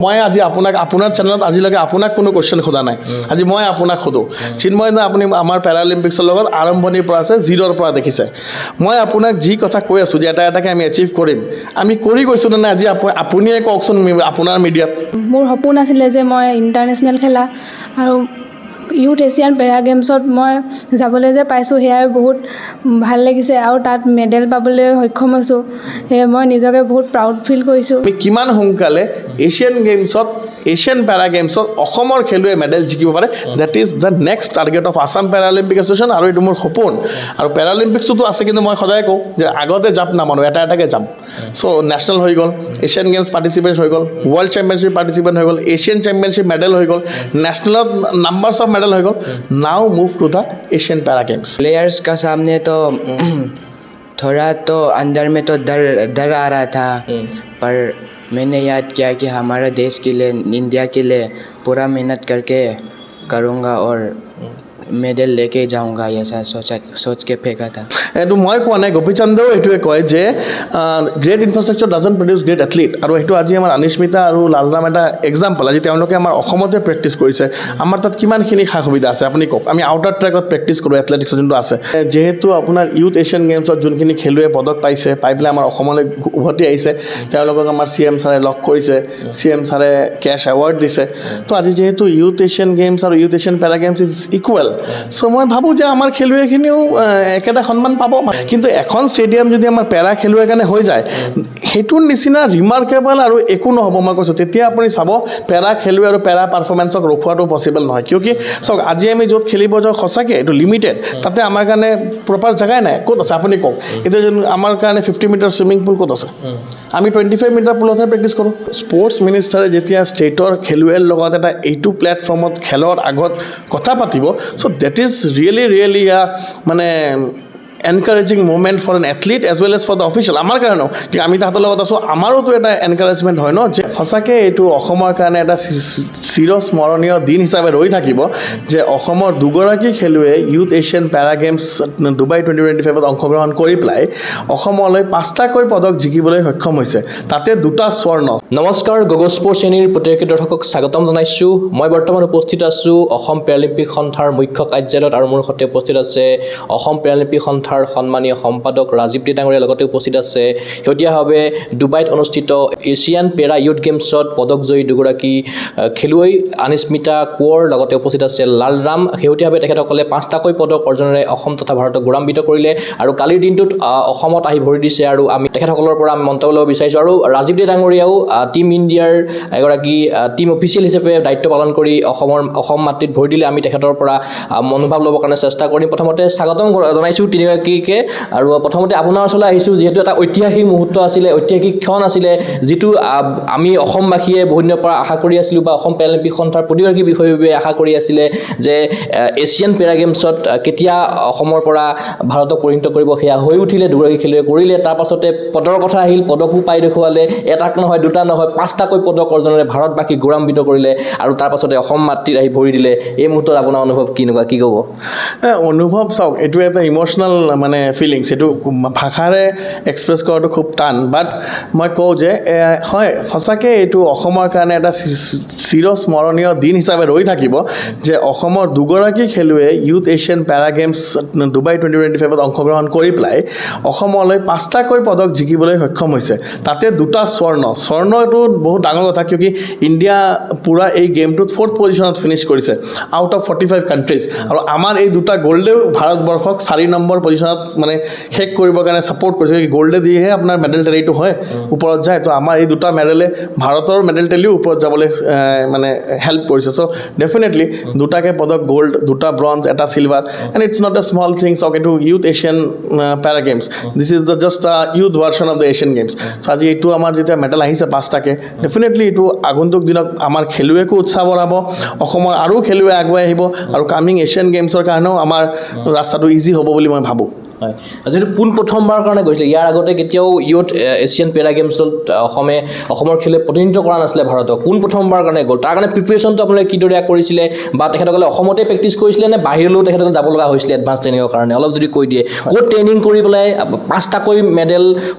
মই আজি আপোনাৰ চেনেলত আজিলৈকে আপোনাক কোনো কোৱেশ্চন সোধা নাই আজি মই আপোনাক সোধো চিন্ময় দা আপুনি আমাৰ পেৰালিম্পিক্সৰ লগত আৰম্ভণিৰ পৰা আছে জিৰোৰ পৰা দেখিছে মই আপোনাক যি কথা কৈ আছো যে এটা এটাকে আমি এচিভ কৰিম আমি কৰি গৈছো নে আজি আপুনিয়ে কওকচোন আপোনাৰ মিডিয়াত মোৰ সপোন আছিলে যে মই ইণ্টাৰনেশ্যনেল খেলা আৰু ইউথ এছিয়ান পেৰা গেমছত মই যাবলৈ যে পাইছোঁ সেয়াই বহুত ভাল লাগিছে আৰু তাত মেডেল পাবলৈ সক্ষম হৈছোঁ সেয়ে মই নিজকে বহুত প্ৰাউড ফিল কৰিছোঁ আমি কিমান সোনকালে এছিয়ান পেৰা গেমছত অসমৰ খেলুৱৈ মেডেল জিকিব পাৰে that is the next target of Assam Paralympic association আৰু এইটো মোৰ সপোন আৰু পেৰালিম্পিক্সতো আছে কিন্তু মই সদায় কওঁ যে আগতে জাপ নামানো এটা এটাকে যাম চ' নেশ্যনেল হৈ গ'ল এছিয়ান গেমছ পাৰ্টিচিপেট হৈ গ'ল ৱৰ্ল্ড চেম্পিয়নশ্বিপ পাৰ্টিচিপেট হৈ গ'ল এছিয়ান চেম্পিয়নশ্বিপ মেডেল হৈ গ'ল নেশ্যনেলত নাম্বাৰ্ছ অফ মেডেল হৈ গ'ল নাও move to the Asian para games players का सामने तो थोड़ा तो अंदर में तो डर आ रहा था पर मैंने याद किया कि हमारा देश के लिए इंडिया के लिए पूरा मेहनत करके करूँगा और मेडल लेके जाऊँगा ऐसा सोच के फेंका था এইটো মই কোৱা নাই গোপীচন্দ্ৰও এইটোৱে কয় যে great infrastructure doesn't produce great athlete আৰু সেইটো আজি আমাৰ অনিস্মিতা আৰু লালৰাম এটা এক্সাম্পল আজি তেওঁলোকে আমাৰ অসমতে প্ৰেক্টিছ কৰিছে আমাৰ তাত কিমানখিনি সা সুবিধা আছে আপুনি কওক আমি আউটাৰ ট্ৰেকত প্ৰেক্টিছ কৰোঁ এথলেটিক্স যোনটো আছে যেহেতু আপোনাৰ ইউথ এছিয়ান গেমছত যোনখিনি খেলুৱৈ পদক পাইছে পাই পেলাই আমাৰ অসমলৈ উভতি আহিছে তেওঁলোকক আমাৰ CM ছাৰে লগ কৰিছে CM ছাৰে কেছ এৱাৰ্ড দিছে তো আজি যেহেতু ইউথ এছিয়ান গেমছ আৰু youth Asian para games is equal so' মই ভাবোঁ যে আমাৰ খেলুৱৈখিনিও একেটা সন্মান পাব কিন্তু এখন ষ্টেডিয়াম যদি আমাৰ পেৰা খেলুৱৈৰ কাৰণে হৈ যায় সেইটোৰ নিচিনা ৰিমাৰ্কেবল আৰু একো নহ'ব মই কৈছোঁ তেতিয়া আপুনি চাব পেৰা খেলুৱৈ আৰু পেৰা পাৰফৰ্মেঞ্চক ৰখোৱাটো পচিবল নহয় কিয় কি চাওক আজি আমি য'ত খেলিব যাওঁ সঁচাকৈ এইটো লিমিটেড তাতে আমাৰ কাৰণে প্ৰপাৰ জেগাই নাই ক'ত আছে আপুনি কওক এতিয়া আমাৰ কাৰণে 50 মিটাৰ চুইমিং পুল ক'ত আছে আমি 25 মিটাৰ পুলতহে প্ৰেক্টিছ কৰোঁ স্পৰ্টছ মিনিষ্টাৰে যেতিয়া ষ্টেটৰ খেলুৱৈৰ লগত এটা এইটো প্লেটফৰ্মত খেলৰ আগত কথা পাতিব চ' ডেট ইজ ৰিয়েলি মানে encouraging movement for an athlete as well as for the official আমাৰ কাৰণেও কিন্তু আমি তাহাঁতৰ লগত আছোঁ আমাৰোতো এটা এনকাৰেজমেণ্ট হয় ন যে সঁচাকৈ এইটো অসমৰ কাৰণে এটা চিৰস্মৰণীয় দিন হিচাপে ৰৈ থাকিব যে অসমৰ দুগৰাকী খেলুৱৈয়ে youth Asian para games Dubai 2025ত অংশগ্ৰহণ কৰি পেলাই অসমলৈ 5টাকৈ পদক জিকিবলৈ সক্ষম হৈছে তাতে 2টা স্বৰ্ণ নমস্কাৰ গগো স্পৰ্টছ শ্ৰেণীৰ প্ৰতিয়োগী দৰ্শকক স্বাগতম জনাইছোঁ মই বৰ্তমান উপস্থিত আছোঁ অসম পেৰালিম্পিক সন্থাৰ মুখ্য কাৰ্যালয়ত আৰু মোৰ সৈতে উপস্থিত আছে অসম পেৰালিম্পিক সন্থাৰ সন্মানীয় সম্পাদক ৰাজীৱ দে ডাঙৰীয়াৰ লগতে উপস্থিত আছে শেহতীয়াভাৱে ডুবাইত অনুষ্ঠিত এছিয়ান পেৰা ইউথ গেমছত পদকজয়ী দুগৰাকী খেলুৱৈ অনিস্মিতা কোঁৱৰ লগতে উপস্থিত আছে লালৰাম শেহতীয়াভাৱে তেখেতসকলে 5টাকৈ পদক অৰ্জনেৰে অসম তথা ভাৰতক গৌৰৱান্বিত কৰিলে আৰু কালিৰ দিনটোত অসমত আহি ভৰি দিছে আৰু আমি তেখেতসকলৰ পৰা আমি মন্তব্য ল'ব বিচাৰিছোঁ আৰু ৰাজীৱ দে ডাঙৰীয়াও টিম ইণ্ডিয়াৰ এগৰাকী টিম অফিচিয়েল হিচাপে দায়িত্ব পালন কৰি অসম মাটিত ভৰি দিলে আমি তেখেতৰ পৰা মনোভাৱ ল'বৰ কাৰণে চেষ্টা কৰিম প্ৰথমতে স্বাগতম জনাইছোঁ তিনিগৰাকীকে আৰু প্ৰথমতে আপোনাৰ ওচৰলৈ আহিছোঁ যিহেতু এটা ঐতিহাসিক মুহূৰ্ত আছিলে ঐতিহাসিক ক্ষণ আছিলে যিটো আমি অসমবাসীয়ে বহু দিনৰ পৰা আশা কৰি আছিলোঁ বা অসম পেৰালিম্পিক সন্থাৰ প্ৰতিগৰাকী বিষয়ৰ আশা কৰি আছিলে যে এছিয়ান পেৰা গেমছত কেতিয়া অসমৰ পৰা ভাৰতক পৰিণত কৰিব সেয়া হৈ উঠিলে দুগৰাকী খেলুৱৈ কৰিলে তাৰ পাছতে পদকৰ কথা আহিল পদকো পাই দেখুৱালে এটাক নহয় দুটা নহয় 5টাকৈ পদক অৰ্জনেৰে ভাৰতবাসীক গৌৰৱান্বিত কৰিলে আৰু তাৰ পাছতে অসম মাতৃত আহি ভৰি দিলে এই মুহূৰ্তত আপোনাৰ অনুভৱ কেনেকুৱা কি ক'ব অনুভৱ চাওক এইটো এটা ইম'চনেল মানে ফিলিংছ এইটো ভাষাৰে এক্সপ্ৰেছ কৰাটো খুব টান বাট মই কওঁ যে হয় সঁচাকৈ এইটো অসমৰ কাৰণে এটা চিৰস্মৰণীয় দিন হিচাপে ৰৈ থাকিব যে অসমৰ দুগৰাকী খেলুৱৈয়ে youth Asian para games Dubai 2025ত অংশগ্ৰহণ কৰি পেলাই অসমলৈ 5টাকৈ পদক জিকিবলৈ সক্ষম হৈছে তাতে 2টা স্বৰ্ণটো বহুত ডাঙৰ কথা কিয় কি ইণ্ডিয়া পূৰা এই গেমটোত 4th পজিশ্যনত ফিনিছ কৰিছে আউট অফ 45 কাণ্ট্ৰিজ আৰু আমাৰ এই 2টা গ'ল্ডেও ভাৰতবৰ্ষক 4 নম্বৰ পজিশ্যনত মানে শেষ কৰিবৰ কাৰণে ছাপোৰ্ট কৰিছে গ'ল্ডে দিহে আপোনাৰ মেডেল টেলিটো হয় ওপৰত যায় তো আমাৰ এই 2টা মেডেলে ভাৰতৰ মেডেল টেলিও ওপৰত যাবলৈ মানে হেল্প কৰিছে চ' ডেফিনেটলি 2টাকৈ পদক গ'ল্ড 2টা ব্ৰঞ্জ এটা silver and it's not a small things okay এইটো youth Asian para games this is the just youth version of the Asian games so' আজি এইটো আমাৰ যেতিয়া মেডেল আহিছে 5টাকৈ ডেফিনেটলি এইটো আগন্তুক দিনত আমাৰ খেলুৱৈকো উৎসাহ বঢ়াব অসমৰ আৰু খেলুৱৈ আগুৱাই আহিব আৰু কামিং এছিয়ান গেমছৰ কাৰণেও আমাৰ ৰাস্তাটো ইজি হ'ব বুলি মই ভাবোঁ হয় যিহেতু পোনপ্ৰথমবাৰৰ কাৰণে গৈছিলে ইয়াৰ আগতে কেতিয়াও ইউথ এছিয়ান পেৰা গেমছত অসমৰ খেলুৱৈ প্ৰতিনিধিত্ব কৰা নাছিলে ভাৰতক পোনপ্ৰথমবাৰৰ কাৰণে গ'ল তাৰ কাৰণে প্ৰিপেৰেশ্যনটো আপোনালোকে কিদৰে কৰিছিলে বা তেখেতসকলে অসমতে প্ৰেক্টিছ কৰিছিলে নে বাহিৰলৈও তেখেতসকলে যাব লগা হৈছিলে এডভান্স ট্ৰেইনিঙৰ কাৰণে অলপ যদি কৈ দিয়ে ক'ত ট্ৰেইনিং কৰি পেলাই 5টাকৈ মেডেল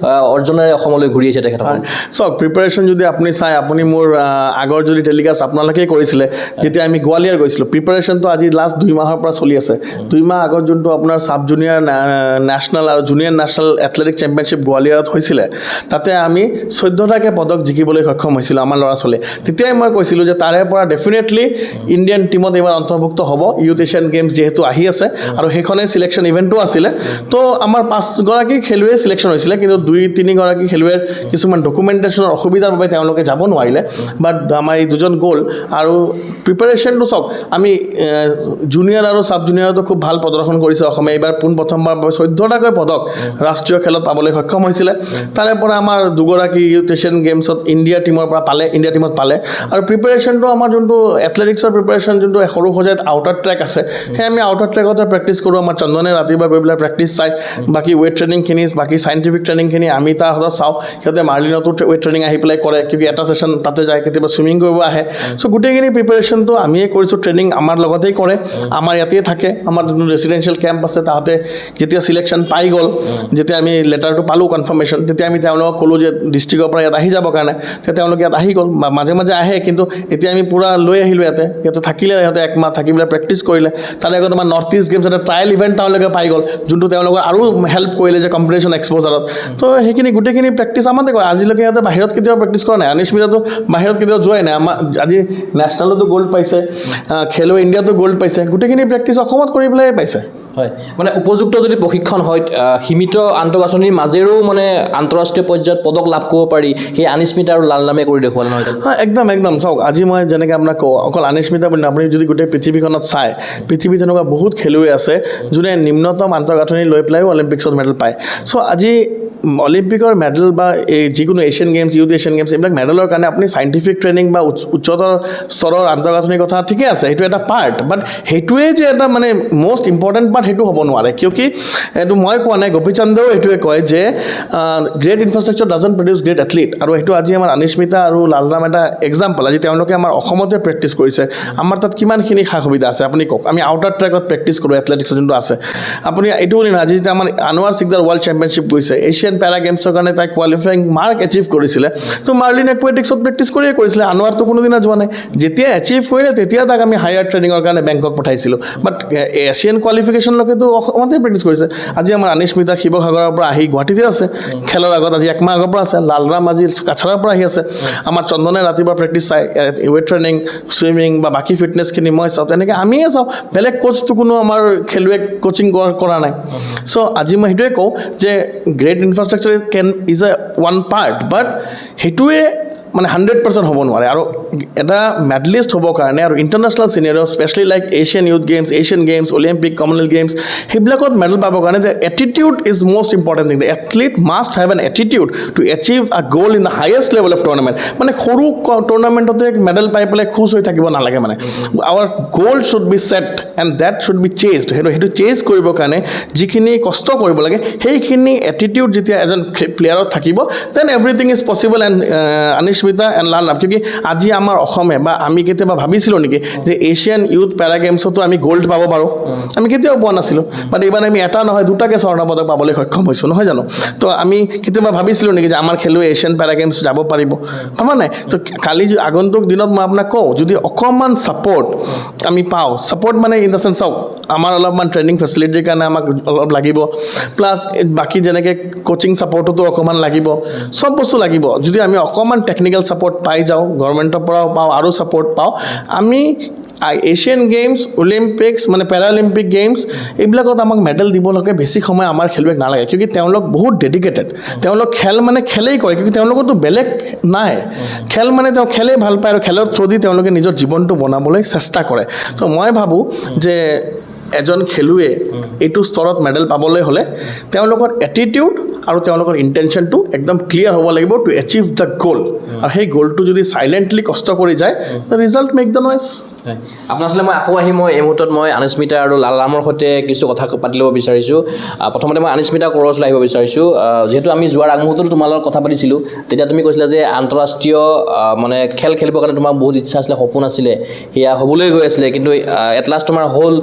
অৰ্জনেৰে অসমলৈ ঘূৰি আহিছে তেখেতসকল চাওক প্ৰিপেৰেশ্যন যদি আপুনি চাই আপুনি মোৰ আগৰ যদি টেলিকাষ্ট আপোনালোকেই কৰিছিলে যেতিয়া আমি গোৱালিয়ৰ গৈছিলোঁ প্ৰিপেৰেশ্যনটো আজি লাষ্ট 2 মাহৰ পৰা চলি আছে 2 মাহ আগত যোনটো আপোনাৰ চাব জুনিয়ৰ নেশ্যনেল আৰু জুনিয়ৰ নেশ্যনেল এথলেটিক চেম্পিয়নশ্বিপ গোৱালিয়ৰত হৈছিলে তাতে আমি 14টাকৈ পদক জিকিবলৈ সক্ষম হৈছিলোঁ আমাৰ ল'ৰা ছোৱালী তেতিয়াই মই কৈছিলোঁ যে তাৰে পৰা ডেফিনেটলি ইণ্ডিয়ান টীমত এইবাৰ অন্তৰ্ভুক্ত হ'ব ইউথ এছিয়ান গেমছ যিহেতু আহি আছে আৰু সেইখনেই চিলেকশ্যন ইভেণ্টো আছিলে তো আমাৰ 5গৰাকী খেলুৱৈ চিলেকশ্যন হৈছিলে কিন্তু 2-3গৰাকী খেলুৱৈৰ কিছুমান ডকুমেণ্টেশ্যনৰ অসুবিধাৰ বাবে তেওঁলোকে যাব নোৱাৰিলে বাট আমাৰ এই দুজন গ'ল আৰু প্ৰিপেৰেশ্যনটো চাওক আমি জুনিয়ৰ আৰু চাব জুনিয়ৰতো খুব ভাল প্ৰদৰ্শন কৰিছে অসমে এইবাৰ পোনপ্ৰথমবাৰ 14টাকৈ পদক ৰাষ্ট্ৰীয় খেলত পাবলৈ সক্ষম হৈছিলে তাৰে পৰা আমাৰ 2গৰাকী ইউথ এছিয়ান গেমছত ইণ্ডিয়া টীমৰ পৰা ইণ্ডিয়া টীমত পালে আৰু প্ৰিপেৰেশ্যনটো আমাৰ যোনটো এথলেটিক্সৰ প্ৰিপেৰেশ্যন যোনটো সৰু সজাত আউটাৰ ট্ৰেক আছে সেই আমি আউটাৰ ট্ৰেকতে প্ৰেক্টিছ কৰোঁ আমাৰ চন্দনে ৰাতিপুৱা গৈ পেলাই প্ৰেক্টিছ চাই বাকী ৱেইট ট্ৰেইনিংখিনি বাকী চাইণ্টিফিক ট্ৰেইনিংখিনি আমি তাৰ সদায় চাওঁ সিহঁতে মাৰ্লিনতো ৱেইট ট্ৰেইনিং আহি পেলাই কৰে কিউকি এটা ছেশ্যন তাতে যায় কেতিয়াবা ছুইমিং কৰিব আহে চ' গোটেইখিনি প্ৰিপেৰেশ্যনটো আমিয়ে কৰিছোঁ ট্ৰেইনিং আমাৰ লগতেই কৰে আমাৰ ইয়াতেই থাকে আমাৰ যোনটো ৰেচিডেঞ্চিয়েল কেম্প আছে তাহাঁতে যেতিয়া চিলেকশ্যন পাই গ'ল যেতিয়া আমি লেটাৰটো পালোঁ কনফাৰ্মেশ্যন তেতিয়া আমি তেওঁলোকক ক'লোঁ যে ডিষ্ট্ৰিক্টৰ পৰা ইয়াত আহি যাবৰ কাৰণে তেতিয়া তেওঁলোকে ইয়াত আহি গ'ল মাজে মাজে আহে কিন্তু এতিয়া আমি পূৰা লৈ আহিলোঁ ইয়াতে থাকিলে সিহঁতে 1 মাহ থাকি পেলাই প্ৰেক্টিছ কৰিলে তাৰে আগত আমাৰ নৰ্থ ইষ্ট গেমছ এটা ট্ৰায়েল ইভেণ্ট তেওঁলোকে পাই গ'ল যোনটো তেওঁলোকৰ আৰু হেল্প কৰিলে যে কম্পিটিশ্যন এক্সপ'জাৰত তো সেইখিনি গোটেইখিনি প্ৰেক্টিছ আমাতে কৰে আজিলৈকে সিহঁতে বাহিৰত কেতিয়াও প্ৰেক্টিছ কৰা নাই অনিশ্মিতাটো বাহিৰত কেতিয়াও যোৱাই নাই আমাৰ আজি নেশ্যনেলতো গ'ল্ড পাইছে খেলো ইণ্ডিয়াতো গ'ল্ড পাইছে গোটেইখিনি প্ৰেক্টিছ অসমত কৰি পেলাই পাইছে হয় মানে উপযুক্ত যদি প্ৰশিক্ষণ হয় সীমিত আন্তঃগাঁথনিৰ মাজেৰেও মানে আন্তঃৰাষ্ট্ৰীয় পৰ্যায়ত পদক লাভ কৰিব পাৰি সেই অনিশ্মিতা আৰু লালনামে কৰি দেখুৱালে নহয় হয় একদম চাওক আজি মই যেনেকৈ আপোনাক কওঁ অকল অনিশ্মিতা বুলি আপুনি যদি গোটেই পৃথিৱীখনত চাই পৃথিৱীত তেনেকুৱা বহুত খেলুৱৈ আছে যোনে নিম্নতম আন্তঃগাঁথনি লৈ পেলাইও অলিম্পিক্সত মেডেল পায় চ' আজি অলিম্পিকৰ মেডেল বা এই যিকোনো Asian games youth Asian games এইবিলাক মেডেলৰ কাৰণে আপুনি চাইণ্টিফিক ট্ৰেইনিং বা উচ্চতৰ স্তৰৰ আন্তঃগাঁথনিৰ কথা ঠিকে আছে সেইটো এটা পাৰ্ট বাট সেইটোৱে যে এটা মানে মষ্ট ইম্পৰ্টেণ্ট পাৰ্ট সেইটো হ'ব নোৱাৰে কিয়কি এইটো মই কোৱা নাই গোপীচন্দ্ৰও এইটোৱে কয় যে great infrastructure doesn't produce great athlete আৰু সেইটো আজি আমাৰ অনিশ্মিতা আৰু লালৰাম এটা এক্সাম্পল আজি তেওঁলোকে আমাৰ অসমতে প্ৰেক্টিছ কৰিছে আমাৰ তাত কিমানখিনি সা সুবিধা আছে আপুনি কওক আমি আউটাৰ ট্ৰেকত প্ৰেক্টিছ কৰোঁ এথলেটিক্সৰ যোনটো আছে আপুনি এইটো বুলি নহয় আজি যেতিয়া আমাৰ আনোৱাৰ সিকদাৰ ৱৰ্ল্ড চেম্পিয়নশ্বিপ গৈছে এছিয়ান পেৰা গেমছৰ কাৰণে তাই কোৱালিফাইং মাৰ্ক এচিভ কৰিছিলে তো মাৰ্লিন একুৱেটিক্সত প্ৰেক্টিছ কৰিয়ে কৰিছিলে আনোৱাৰটো কোনোদিনা যোৱা নাই যেতিয়া এচিভ কৰিলে তেতিয়া তাক আমি হায়াৰ ট্ৰেইনিঙৰ কাৰণে বেংকক পঠাইছিলোঁ বাট এছিয়ান কোৱালিফিকেশ্যনলৈকেতো অসমতে প্ৰেক্টিছ কৰিছে আজি আমাৰ অনিশ্মিতা শিৱসাগৰৰ পৰা আহি গুৱাহাটীতে আছে খেলৰ আগত আজি 1 মাহ আগৰ পৰা আছে লালৰাম আজি কাছাৰৰ পৰা আহি আছে আমাৰ চন্দনে ৰাতিপুৱা প্ৰেক্টিছ চাই ৱেইট ট্ৰেইনিং ছুইমিং বা বাকী ফিটনেছখিনি মই চাওঁ তেনেকৈ আমিয়ে চাওঁ বেলেগ কোচটো কোনো আমাৰ খেলুৱৈক কোচিং কৰা নাই চ' আজি মই সেইটোৱে কওঁ যে great infrastructure is a one part but সেইটোৱে মানে 100% হ'ব নোৱাৰে আৰু এটা মেডেলিষ্ট হ'বৰ কাৰণে আৰু international senior specially like Asian youth games Asian games Olympic Commonwealth games সেইবিলাকত মেডেল পাবৰ কাৰণে যে attitude is most important thing the athlete must have an attitude to achieve a goal in the highest level of tournament মানে সৰু টুৰ্ণামেণ্টতে medal পাই পেলাই খুচ হৈ থাকিব নালাগে মানে our goal should be set and that should be chased সেইটো চেজ কৰিবৰ কাৰণে যিখিনি কষ্ট কৰিব লাগে সেইখিনি এটিটিউড যেতিয়া এজন প্লেয়াৰত থাকিব then everything is possible and Anishmita and Lalram কিউকি আজি আমাৰ অসমে বা আমি কেতিয়াবা ভাবিছিলোঁ নেকি যে এছিয়ান ইউথ পেৰা গেমছতো আমি গ'ল্ড পাব পাৰোঁ আমি কেতিয়াও পোৱা নাছিলোঁ বাট এইবাৰ আমি এটা নহয় 2টাকৈ স্বৰ্ণ পদক পাবলৈ সক্ষম হৈছোঁ নহয় জানো তো আমি কেতিয়াবা ভাবিছিলোঁ নেকি যে আমাৰ খেলুৱৈ এছিয়ান পেৰা গেমছ যাব পাৰিব ভাবা নাই তো কালি আগন্তুক দিনত মই আপোনাক কওঁ যদি অকণমান ছাপৰ্ট আমি পাওঁ ছাপৰ্ট মানে ইন দ্য চেন্স চাওক আমাৰ অলপমান ট্ৰেইনিং ফেচিলিটিৰ কাৰণে আমাক অলপ লাগিব প্লাছ বাকী যেনেকৈ কোচিং ছাপৰ্টতো অকণমান লাগিব চব বস্তু লাগিব যদি আমি অকণমান টেকনিকেল ছাপৰ্ট পাই যাওঁ গভৰ্ণমেণ্টৰ পৰাও পাওঁ আৰু ছাপৰ্ট পাওঁ আমি এছিয়ান গেমছ অলিম্পিক্স মানে পেৰালিম্পিক গেমছ এইবিলাকত আমাক মেডেল দিবলৈকে বেছি সময় আমাৰ খেলুৱৈক নালাগে কিউকি তেওঁলোক বহুত ডেডিকেটেড তেওঁলোক খেল মানে খেলেই কৰে কিউকি তেওঁলোকতো বেলেগ নাই খেল মানে তেওঁ খেলেই ভাল পায় আৰু খেলৰ থ্ৰুদি তেওঁলোকে নিজৰ জীৱনটো বনাবলৈ চেষ্টা কৰে তো মই ভাবোঁ যে এজন খেলুৱৈয়ে এইটো স্তৰত মেডেল পাবলৈ হ'লে তেওঁলোকৰ এটিটিউড আৰু তেওঁলোকৰ ইণ্টেনশ্যনটো একদম ক্লিয়াৰ হ'ব লাগিব টু এচিভ দ্য গ'ল আৰু সেই গ'লটো যদি চাইলেণ্টলি কষ্ট কৰি যায় the result make the noise হয় আপোনাৰ আচলতে মই আকৌ আহি মই এই মুহূৰ্তত মই আনিস্মিতা আৰু লালৰামৰ সৈতে কিছু কথা পাতি ল'ব বিচাৰিছোঁ প্ৰথমতে মই আনিস্মিতা কোঁৱৰৰ ওচৰলৈ আহিব বিচাৰিছোঁ যিহেতু আমি যোৱাৰ আগমুহূৰ্ততো তোমাৰ লগত কথা পাতিছিলোঁ তেতিয়া তুমি কৈছিলা যে আন্তঃৰাষ্ট্ৰীয় মানে খেল খেলিবৰ কাৰণে তোমাৰ বহুত ইচ্ছা আছিলে সপোন আছিলে সেয়া হ'বলৈ গৈ আছিলে কিন্তু এট লাষ্ট তোমাৰ হ'ল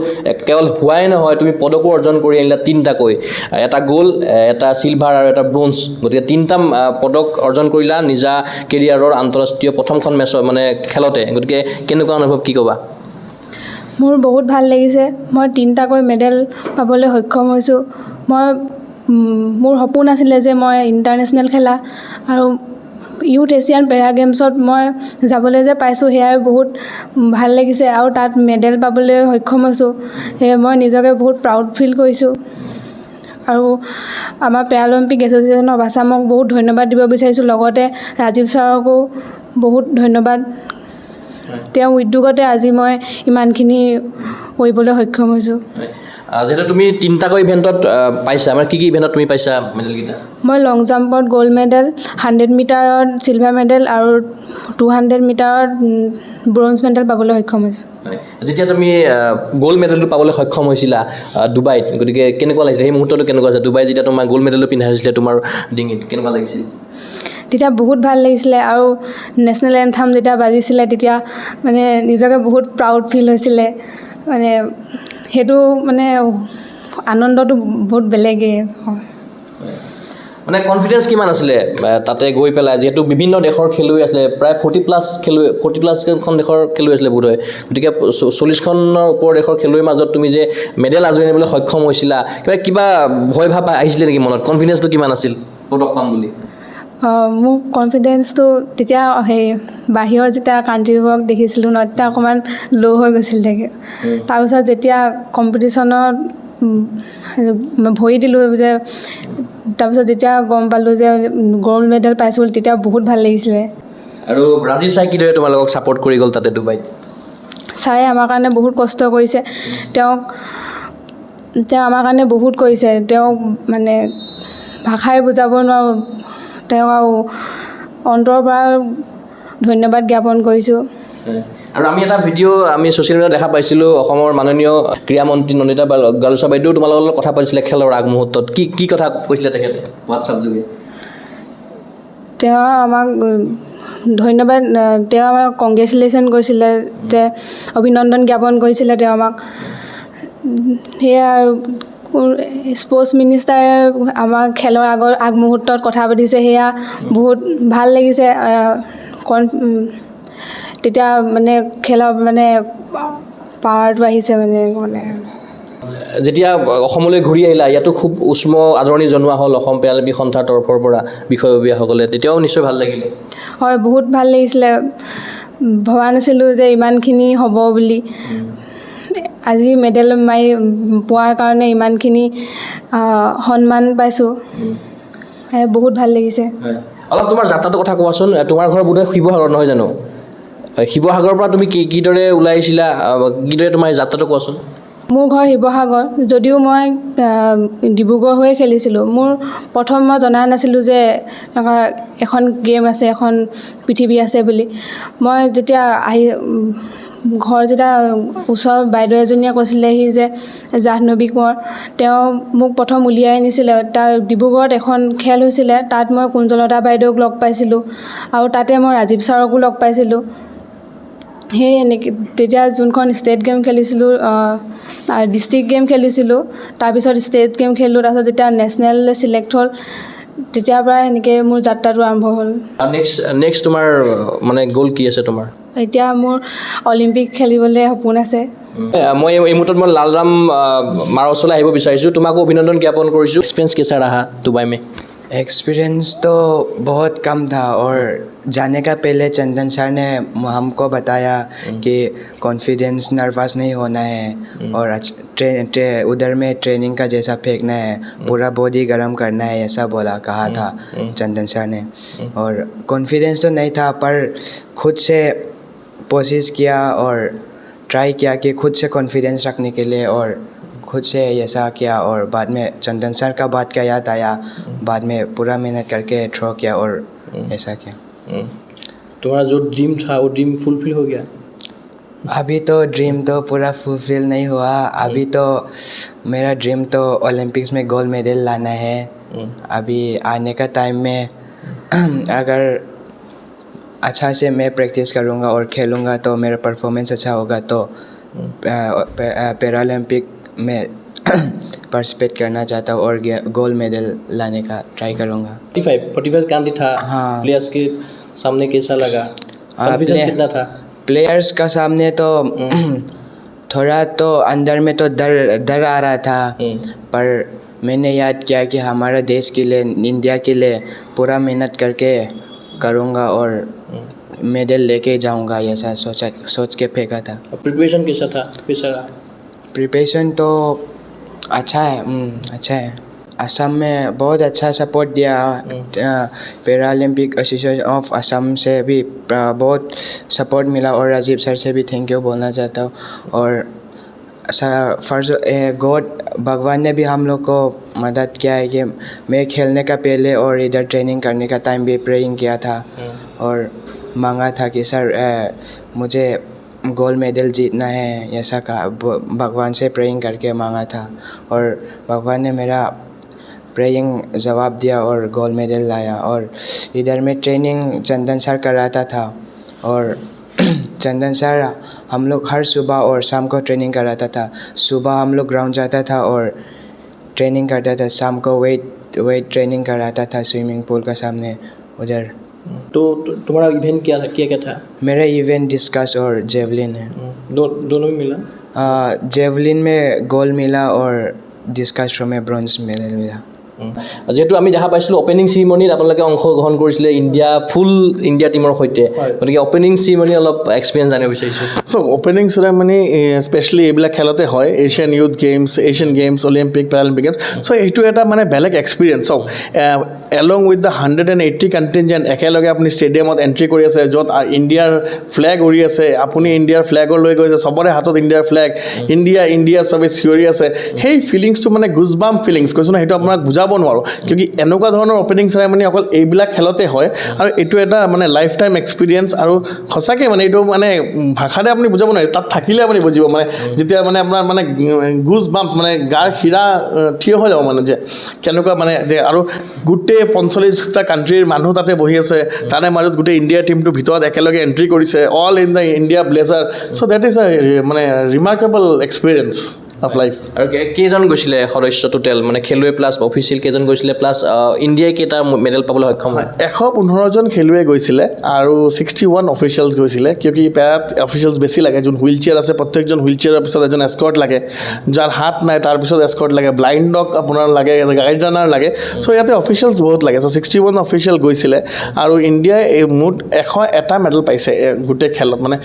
কেৱল হোৱাই নহয় তুমি পদকো অৰ্জন কৰি আনিলা 3টাকৈ এটা গ'ল্ড এটা চিলভাৰ আৰু এটা ব্ৰঞ্জ গতিকে 3টা পদক অৰ্জন কৰিলা নিজা কেৰিয়াৰৰ আন্তঃৰাষ্ট্ৰীয় প্ৰথমখন মেচৰ মানে খেলতে গতিকে কেনেকুৱা অনুভৱ কি ক'বা মোৰ বহুত ভাল লাগিছে মই 3টাকৈ মেডেল পাবলৈ সক্ষম হৈছোঁ মই মোৰ সপোন আছিলে যে মই ইণ্টাৰনেশ্যনেল খেলা আৰু ইউথ এছিয়ান পেৰা গেমছত মই যাবলৈ যে পাইছোঁ সেয়াই বহুত ভাল লাগিছে আৰু তাত মেডেল পাবলৈ সক্ষম হৈছোঁ সেয়ে মই নিজকে বহুত প্ৰাউড ফিল কৰিছোঁ আৰু আমাৰ পেৰালিম্পিক এছ'চিয়েশ্যন অফ আছামক বহুত ধন্যবাদ দিব বিচাৰিছোঁ লগতে ৰাজীৱ ছাৰকো বহুত ধন্যবাদ তেওঁৰ উদ্যোগতে আজি মই ইমানখিনি কৰিবলৈ সক্ষম হৈছোঁ যিহেতু তুমি 3টাকৈ ইভেণ্টত পাইছা মানে কি ইভেণ্টত তুমি পাইছা মেডেলকেইটা মই লং জাম্পত গ'ল্ড মেডেল 100 মিটাৰত চিলভাৰ মেডেল আৰু 200 মিটাৰত ব্ৰঞ্জ মেডেল পাবলৈ সক্ষম হৈছোঁ যেতিয়া তুমি গ'ল্ড মেডেলটো পাবলৈ সক্ষম হৈছিলা ডুবাইত গতিকে কেনেকুৱা লাগিছিলে সেই মুহূৰ্তটো কেনেকুৱা আছে ডুবাই যেতিয়া তোমাৰ গ'ল্ড মেডেলটো পিন্ধাইছিলে তোমাৰ ডিঙিত কেনেকুৱা লাগিছিল তেতিয়া বহুত ভাল লাগিছিলে আৰু নেশ্যনেল এন্থাম যেতিয়া বাজিছিলে তেতিয়া মানে নিজকে বহুত প্ৰাউড ফিল হৈছিলে মানে সেইটো মানে আনন্দটো বহুত বেলেগেই হয় মানে কনফিডেঞ্চ কিমান আছিলে তাতে গৈ পেলাই যিহেতু বিভিন্ন দেশৰ খেলুৱৈ আছিলে প্ৰায় 40+ দেশৰ খেলুৱৈ আছিলে বোধহয় গতিকে 40খনৰ ওপৰ দেশৰ খেলুৱৈৰ মাজত তুমি যে মেডেল আজৰি আনিবলৈ সক্ষম হৈছিলা কিবা ভয় ভাৱ আহিছিলে নেকি মনত কনফিডেঞ্চটো কিমান আছিল পদক পাম বুলি মোৰ কনফিডেঞ্চটো তেতিয়া সেই বাহিৰৰ যেতিয়া কাণ্ট্ৰিবোৰক দেখিছিলোঁ ন তেতিয়া অকণমান ল' হৈ গৈছিল থাকে তাৰপিছত যেতিয়া কম্পিটিশ্যনত ভৰি দিলোঁ যে তাৰপিছত যেতিয়া গম পালোঁ যে গ'ল্ড মেডেল পাইছোঁ তেতিয়া বহুত ভাল লাগিছিলে আৰু ৰাজীৱ ছাৰে কিদৰে তোমালোকক ছাপৰ্ট কৰি গ'ল তাতে ডুবাইত ছাৰে আমাৰ কাৰণে বহুত কষ্ট কৰিছে তেওঁ আমাৰ কাৰণে বহুত কৰিছে তেওঁক মানে ভাষাৰে বুজাব নোৱাৰোঁ তেওঁক আৰু অন্তৰৰ পৰা ধন্যবাদ জ্ঞাপন কৰিছোঁ আৰু আমি এটা ভিডিঅ' আমি ছ'চিয়েল মিডিয়াত দেখা পাইছিলোঁ অসমৰ মাননীয় ক্ৰীড়া মন্ত্ৰী নন্দিতা গালুছা বাইদেউ তোমালোকৰ লগত কথা পাতিছিলে খেলৰ আগমুহূৰ্তত কি কথা কৈছিলে তেখেতে হোৱাটছআপ যোগে তেওঁ আমাক ধন্যবাদ তেওঁ আমাক কংগ্ৰেচুলেশ্যন কৰিছিলে যে অভিনন্দন জ্ঞাপন কৰিছিলে তেওঁ আমাক সেয়া আৰু স্পৰ্টছ মিনিষ্টাৰে আমাৰ খেলৰ আগমুহূৰ্তত কথা পাতিছে সেয়া বহুত ভাল লাগিছে তেতিয়া মানে খেলৰ মানে পাৱাৰটো আহিছে মানে যেতিয়া অসমলৈ ঘূৰি আহিলা ইয়াতো খুব উষ্ম আদৰণি জনোৱা হ'ল অসম পেৰালিম্পিক সন্থাৰ তৰফৰ পৰা বিষয়ববীয়াসকলে তেতিয়াও নিশ্চয় ভাল লাগিলে হয় বহুত ভাল লাগিছিলে ভবা নাছিলোঁ যে ইমানখিনি হ'ব বুলি আজি মেডেল মাৰি পোৱাৰ কাৰণে ইমানখিনি সন্মান পাইছোঁ বহুত ভাল লাগিছে অলপ তোমাৰ যাত্ৰাটোৰ কথা কোৱাচোন তোমাৰ ঘৰ বোধহয় শিৱসাগৰ নহয় জানো শিৱসাগৰৰ পৰা তুমি কিদৰে ওলাই আহিছিলা কিদৰে তোমাৰ যাত্ৰাটো কোৱাচোন মোৰ ঘৰ শিৱসাগৰ যদিও মই ডিব্ৰুগড় হৈয়ে খেলিছিলোঁ মোৰ প্ৰথম মই জনা নাছিলোঁ যে এনেকুৱা এখন গেম আছে এখন পৃথিৱী আছে বুলি মই যেতিয়া ঘৰ যেতিয়া ওচৰৰ বাইদেউ এজনীয়ে কৈছিলেহি যে জাহ্নৱী কোঁৱৰ তেওঁ মোক প্ৰথম উলিয়াই আনিছিলে তাৰ ডিব্ৰুগড়ত এখন খেল হৈছিলে তাত মই কুঞ্জলতা বাইদেউক লগ পাইছিলোঁ আৰু তাতে মই ৰাজীৱ ছাৰকো লগ পাইছিলোঁ সেই এনেকৈ তেতিয়া যোনখন ষ্টেট গেম খেলিছিলোঁ ডিষ্ট্ৰিক্ট গেম খেলিছিলোঁ তাৰপিছত ষ্টেট গেম খেলিলোঁ তাৰপিছত যেতিয়া নেশ্যনেল চিলেক্ট হ'ল তেতিয়াৰ পৰা এনেকৈ মোৰ যাত্ৰাটো আৰম্ভ হ'ল নেক্সট তোমাৰ মানে গ'ল কি আছে তোমাৰ এতিয়া মোৰ অলিম্পিক খেলিবলৈ সপোন আছে মই এই মুহূৰ্তত মই লালৰাম মাৰ ওচৰলৈ আহিব বিচাৰিছোঁ তোমাকো অভিনন্দন জ্ঞাপন কৰিছোঁ এক্সপিৰিয়েঞ্চ कैसा रहा दुबई में एक्सपीरियंस तो बहुत कम था और जाने का पहले चंदन सर ने हमको बताया कि कॉन्फिडेंस नर्वस नहीं होना है और उधर में ट्रेनिंग का जैसा फेंकना है पूरा बॉडी गर्म करना है ऐसा कहा था चंदन सर ने और कॉन्फिडेंस तो नहीं था पर खुद से कोशिश किया और ट्राई किया कि खुद से कॉन्फिडेंस रखने के लिए और खुद से ऐसा किया और बाद में चंदन सर का बात का याद आया बाद में पूरा मेहनत करके थ्रो किया और ऐसा किया तुम्हारा जो ड्रीम था वो ड्रीम फुलफिल हो गया अभी तो ड्रीम तो पूरा फुलफिल नहीं हुआ. अभी तो मेरा ड्रीम तो ओलंपिक्स में गोल्ड मेडल लाना है. अभी आने का टाइम में अगर अच्छा से मैं प्रैक्टिस करूँगा और खेलूँगा तो मेरा परफॉर्मेंस अच्छा होगा तो पैरालंपिक में पार्टिसिपेट करना चाहता हूँ और गोल्ड मेडल लाने का ट्राई करूँगा. 45 गांधी था. हाँ. प्लेयर्स के सामने कैसा लगा? कॉन्फिडेंस प्ले- कितना था? प्लेयर्स का सामने तो थोड़ा तो अंदर में तो डर आ रहा था. पर मैंने याद किया कि हमारा देश के लिए, इंडिया के लिए पूरा मेहनत करके करूँगा और मेडल लेके जाऊँगा, ऐसा सोच के फेंका था. प्रिपरेशन कैसा था? कैसा रहा? प्रिपरेशन तो अच्छा है. अच्छा है. असम में बहुत अच्छा सपोर्ट दिया. पैरालंपिक एसोसिएशन ऑफ असम से भी बहुत सपोर्ट मिला और राजीव सर से भी थैंक यू बोलना चाहता हूँ. और फर्स्ट गॉड भगवान ने भी हम लोग को मदद किया है कि मैं खेलने का पहले और इधर ट्रेनिंग करने का टाइम भी प्रेइंग किया था और मांगा था कि सर मुझे गोल्ड मेडल जीतना है, ऐसा कहा. भगवान से प्रेइंग करके मांगा था और भगवान ने मेरा प्रेइंग जवाब दिया और गोल्ड मेडल लाया. और इधर में ट्रेनिंग चंदन सर कराता था और चंदन सर हम लोग हर सुबह और शाम को ट्रेनिंग कराता था. सुबह हम लोग ग्राउंड जाता था और ट्रेनिंग करता था. शाम को वेट ट्रेनिंग कराता था स्विमिंग पूल का सामने उधर. तो तुम्हारा इवेंट क्या था? क्या था? मेरा इवेंट डिस्कस और जेवलिन है. दोनों में मिला? जेवलिन में गोल्ड मिला और ডিছকাছ থ্ৰ' में ব্ৰঞ্জ মেডেল মিলা. যিহেতু আমি দেখা পাইছিলোঁ অপেনিং চেৰিমনিত আপোনালোকে অংশগ্ৰহণ কৰিছিলে ফুল ইণ্ডিয়া টীমৰ সৈতে, গতিকে অপেনিং চেৰিমনি অলপ এক্সপিৰিয়েঞ্চ জানিব বিচাৰিছোঁ. চ' অপেনিং চেৰেমনি স্পেচিয়েলি এইবিলাক খেলতে হয়, Asian youth games, Asian games, Olympic, Paralympic games. So' এইটো এটা মানে বেলেগ এক্সপিৰিয়েঞ্চ. চাওক, এলং উইথ দ্য 180 কণ্টিনজেণ্ট একেলগে আপুনি ষ্টেডিয়ামত এণ্ট্ৰি কৰি আছে, য'ত ইণ্ডিয়াৰ ফ্লেগ উৰি আছে, আপুনি ইণ্ডিয়াৰ ফ্লেগৰ লৈ গৈছে, চবৰে হাতত ইণ্ডিয়াৰ ফ্লেগ, ইণ্ডিয়া চবে চিঞৰি আছে. সেই ফিলিংছটো মানে গুজবাম ফিলিংছ, কৈছোঁ না, সেইটো আপোনাক বুজাব নোৱাৰোঁ. কিয় এনেকুৱা ধৰণৰ অপেনিং চেৰেমনি অকল এইবিলাক খেলতে হয় আৰু এইটো এটা মানে লাইফ টাইম এক্সপিৰিয়েঞ্চ. আৰু সঁচাকৈ মানে এইটো মানে ভাষাৰে আপুনি বুজাব নোৱাৰে, তাত থাকিলে আপুনি বুজিব. মানে যেতিয়া মানে আপোনাৰ মানে গুজ বাম্পছ, মানে গাৰ শিৰা থিয় হৈ যাব, মানে যে কেনেকুৱা মানে যে. আৰু গোটেই 45টা কাণ্ট্ৰিৰ মানুহ তাতে বহি আছে, তাৰে মাজত গোটেই ইণ্ডিয়া টীমটোৰ ভিতৰত একেলগে এণ্ট্ৰি কৰিছে, all in the India blazer. So' that is a মানে ৰিমাৰ্কেবল এক্সপিৰিয়েঞ্চ অফ লাইফ. আৰু কেইজন গৈছিলে সদস্য টোটেল, মানে খেলুৱৈ প্লাছ অফিচিয়েল কেইজন গৈছিলে, প্লাছ ইণ্ডিয়াই কেইটা মেডেল পাবলৈ সক্ষম হয়? 115জন খেলুৱৈ গৈছিলে আৰু 61 অফিচিয়েলছ গৈছিলে. কিয় কি পেৰাত অফিচিয়েলছ বেছি লাগে. যোন হুইল চেয়াৰ আছে, প্ৰত্যেকজন হুইল চেয়াৰৰ পিছত এজন এস্কৰ্ট লাগে, যাৰ হাত নাই তাৰপিছত এস্কৰ্ট লাগে, ব্লাইণ্ডক আপোনাৰ লাগে, গাইড ৰানাৰ লাগে. চ' ইয়াতে অফিচিয়েলছ বহুত লাগে. চ' 61 অফিচিয়েল গৈছিলে আৰু ইণ্ডিয়াই মুঠ 101টা মেডেল পাইছে গোটেই খেলত. মানে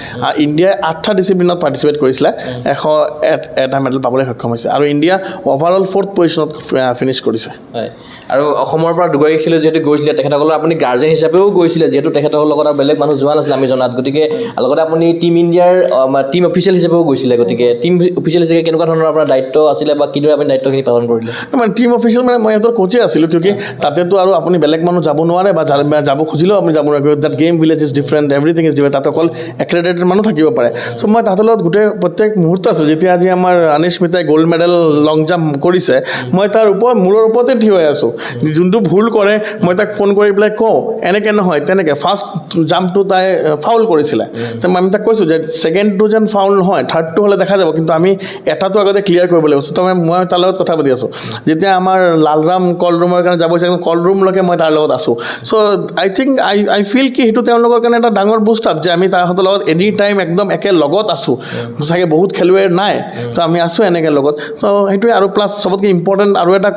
ইণ্ডিয়াই 8টা ডিচিপ্লিনত পাৰ্টিচিপেট কৰিছিলে, 101টা মেডেল পাবলৈ সক্ষম হৈছে আৰু ইণ্ডিয়া অভাৰঅল 4th পজিশ্যনত ফিনিছ কৰিছে. হয়. আৰু অসমৰ পৰা দুগৰাকী খেলুৱৈ যিহেতু গৈছিলে, তেখেতসকলৰ আপুনি গাৰ্জেন হিচাপেও গৈছিলে, যিহেতু তেখেতসকলৰ লগত আৰু বেলেগ মানুহ যোৱা নাছিলে আমি জনাত, গতিকে লগতে আপুনি টিম ইণ্ডিয়াৰ টিম অফিচিয়েল হিচাপেও গৈছিলে, গতিকে টিম অফিচিয়েল হিচাপে কেনেকুৱা ধৰণৰ আপোনাৰ দায়িত্ব আছিলে বা কিদৰে আপুনি দায়িত্বখিনি পালন কৰিলে? মানে টিম অফিচিয়েল মানে মই সিহঁতৰ কোচে আছিলোঁ. কিয় কি তাতেতো আৰু আপুনি বেলেগ মানুহ যাব নোৱাৰে বা যাব খুজিলেও আপুনি যাব নোৱাৰে. That game village is different, everything is different. তাত অকল এক্ৰেডিটেড মানুহ থাকিব পাৰে. চ' মই তাহাঁতৰ লগত প্ৰত্যেক মুহূৰ্ত আছিলোঁ. যেতিয়া আজি আমাৰ আনিস্মিতাই গ'ল্ড মেডেল লং জাম্প কৰিছে, মই তাৰ মূৰৰ ওপৰতে থিয় হৈ আছোঁ. যোনটো ভুল কৰে মই তাক ফোন কৰি পেলাই কওঁ, এনেকৈ নহয় তেনেকৈ. ফাৰ্ষ্ট জাম্পটো তাই ফাউল কৰিছিলে, আমি তাক কৈছোঁ যে ছেকেণ্ডটো যেন ফাউল নহয়, থাৰ্ডটো হ'লে দেখা যাব, কিন্তু আমি এটাটো আগতে ক্লিয়াৰ কৰিব লাগিব. ত' মই তাৰ লগত কথা পাতি আছোঁ. যেতিয়া আমাৰ লালৰাম কল ৰুমৰ কাৰণে যাব হৈছে, কল ৰুমলৈকে মই তাৰ লগত আছোঁ. চ' আই থিংক আই ফিল কি সেইটো তেওঁলোকৰ কাৰণে এটা ডাঙৰ বুষ্ট আপ যে আমি তাহাঁতৰ লগত এনি টাইম একদম একে লগত আছোঁ. চাগে বহুত খেলুৱৈ নাই, তো আমি আছোঁ এনেকৈ লগত. ত' সেইটোৱে. আৰু প্লাছ চবতকৈ ইম্পৰ্টেণ্ট আৰু এটা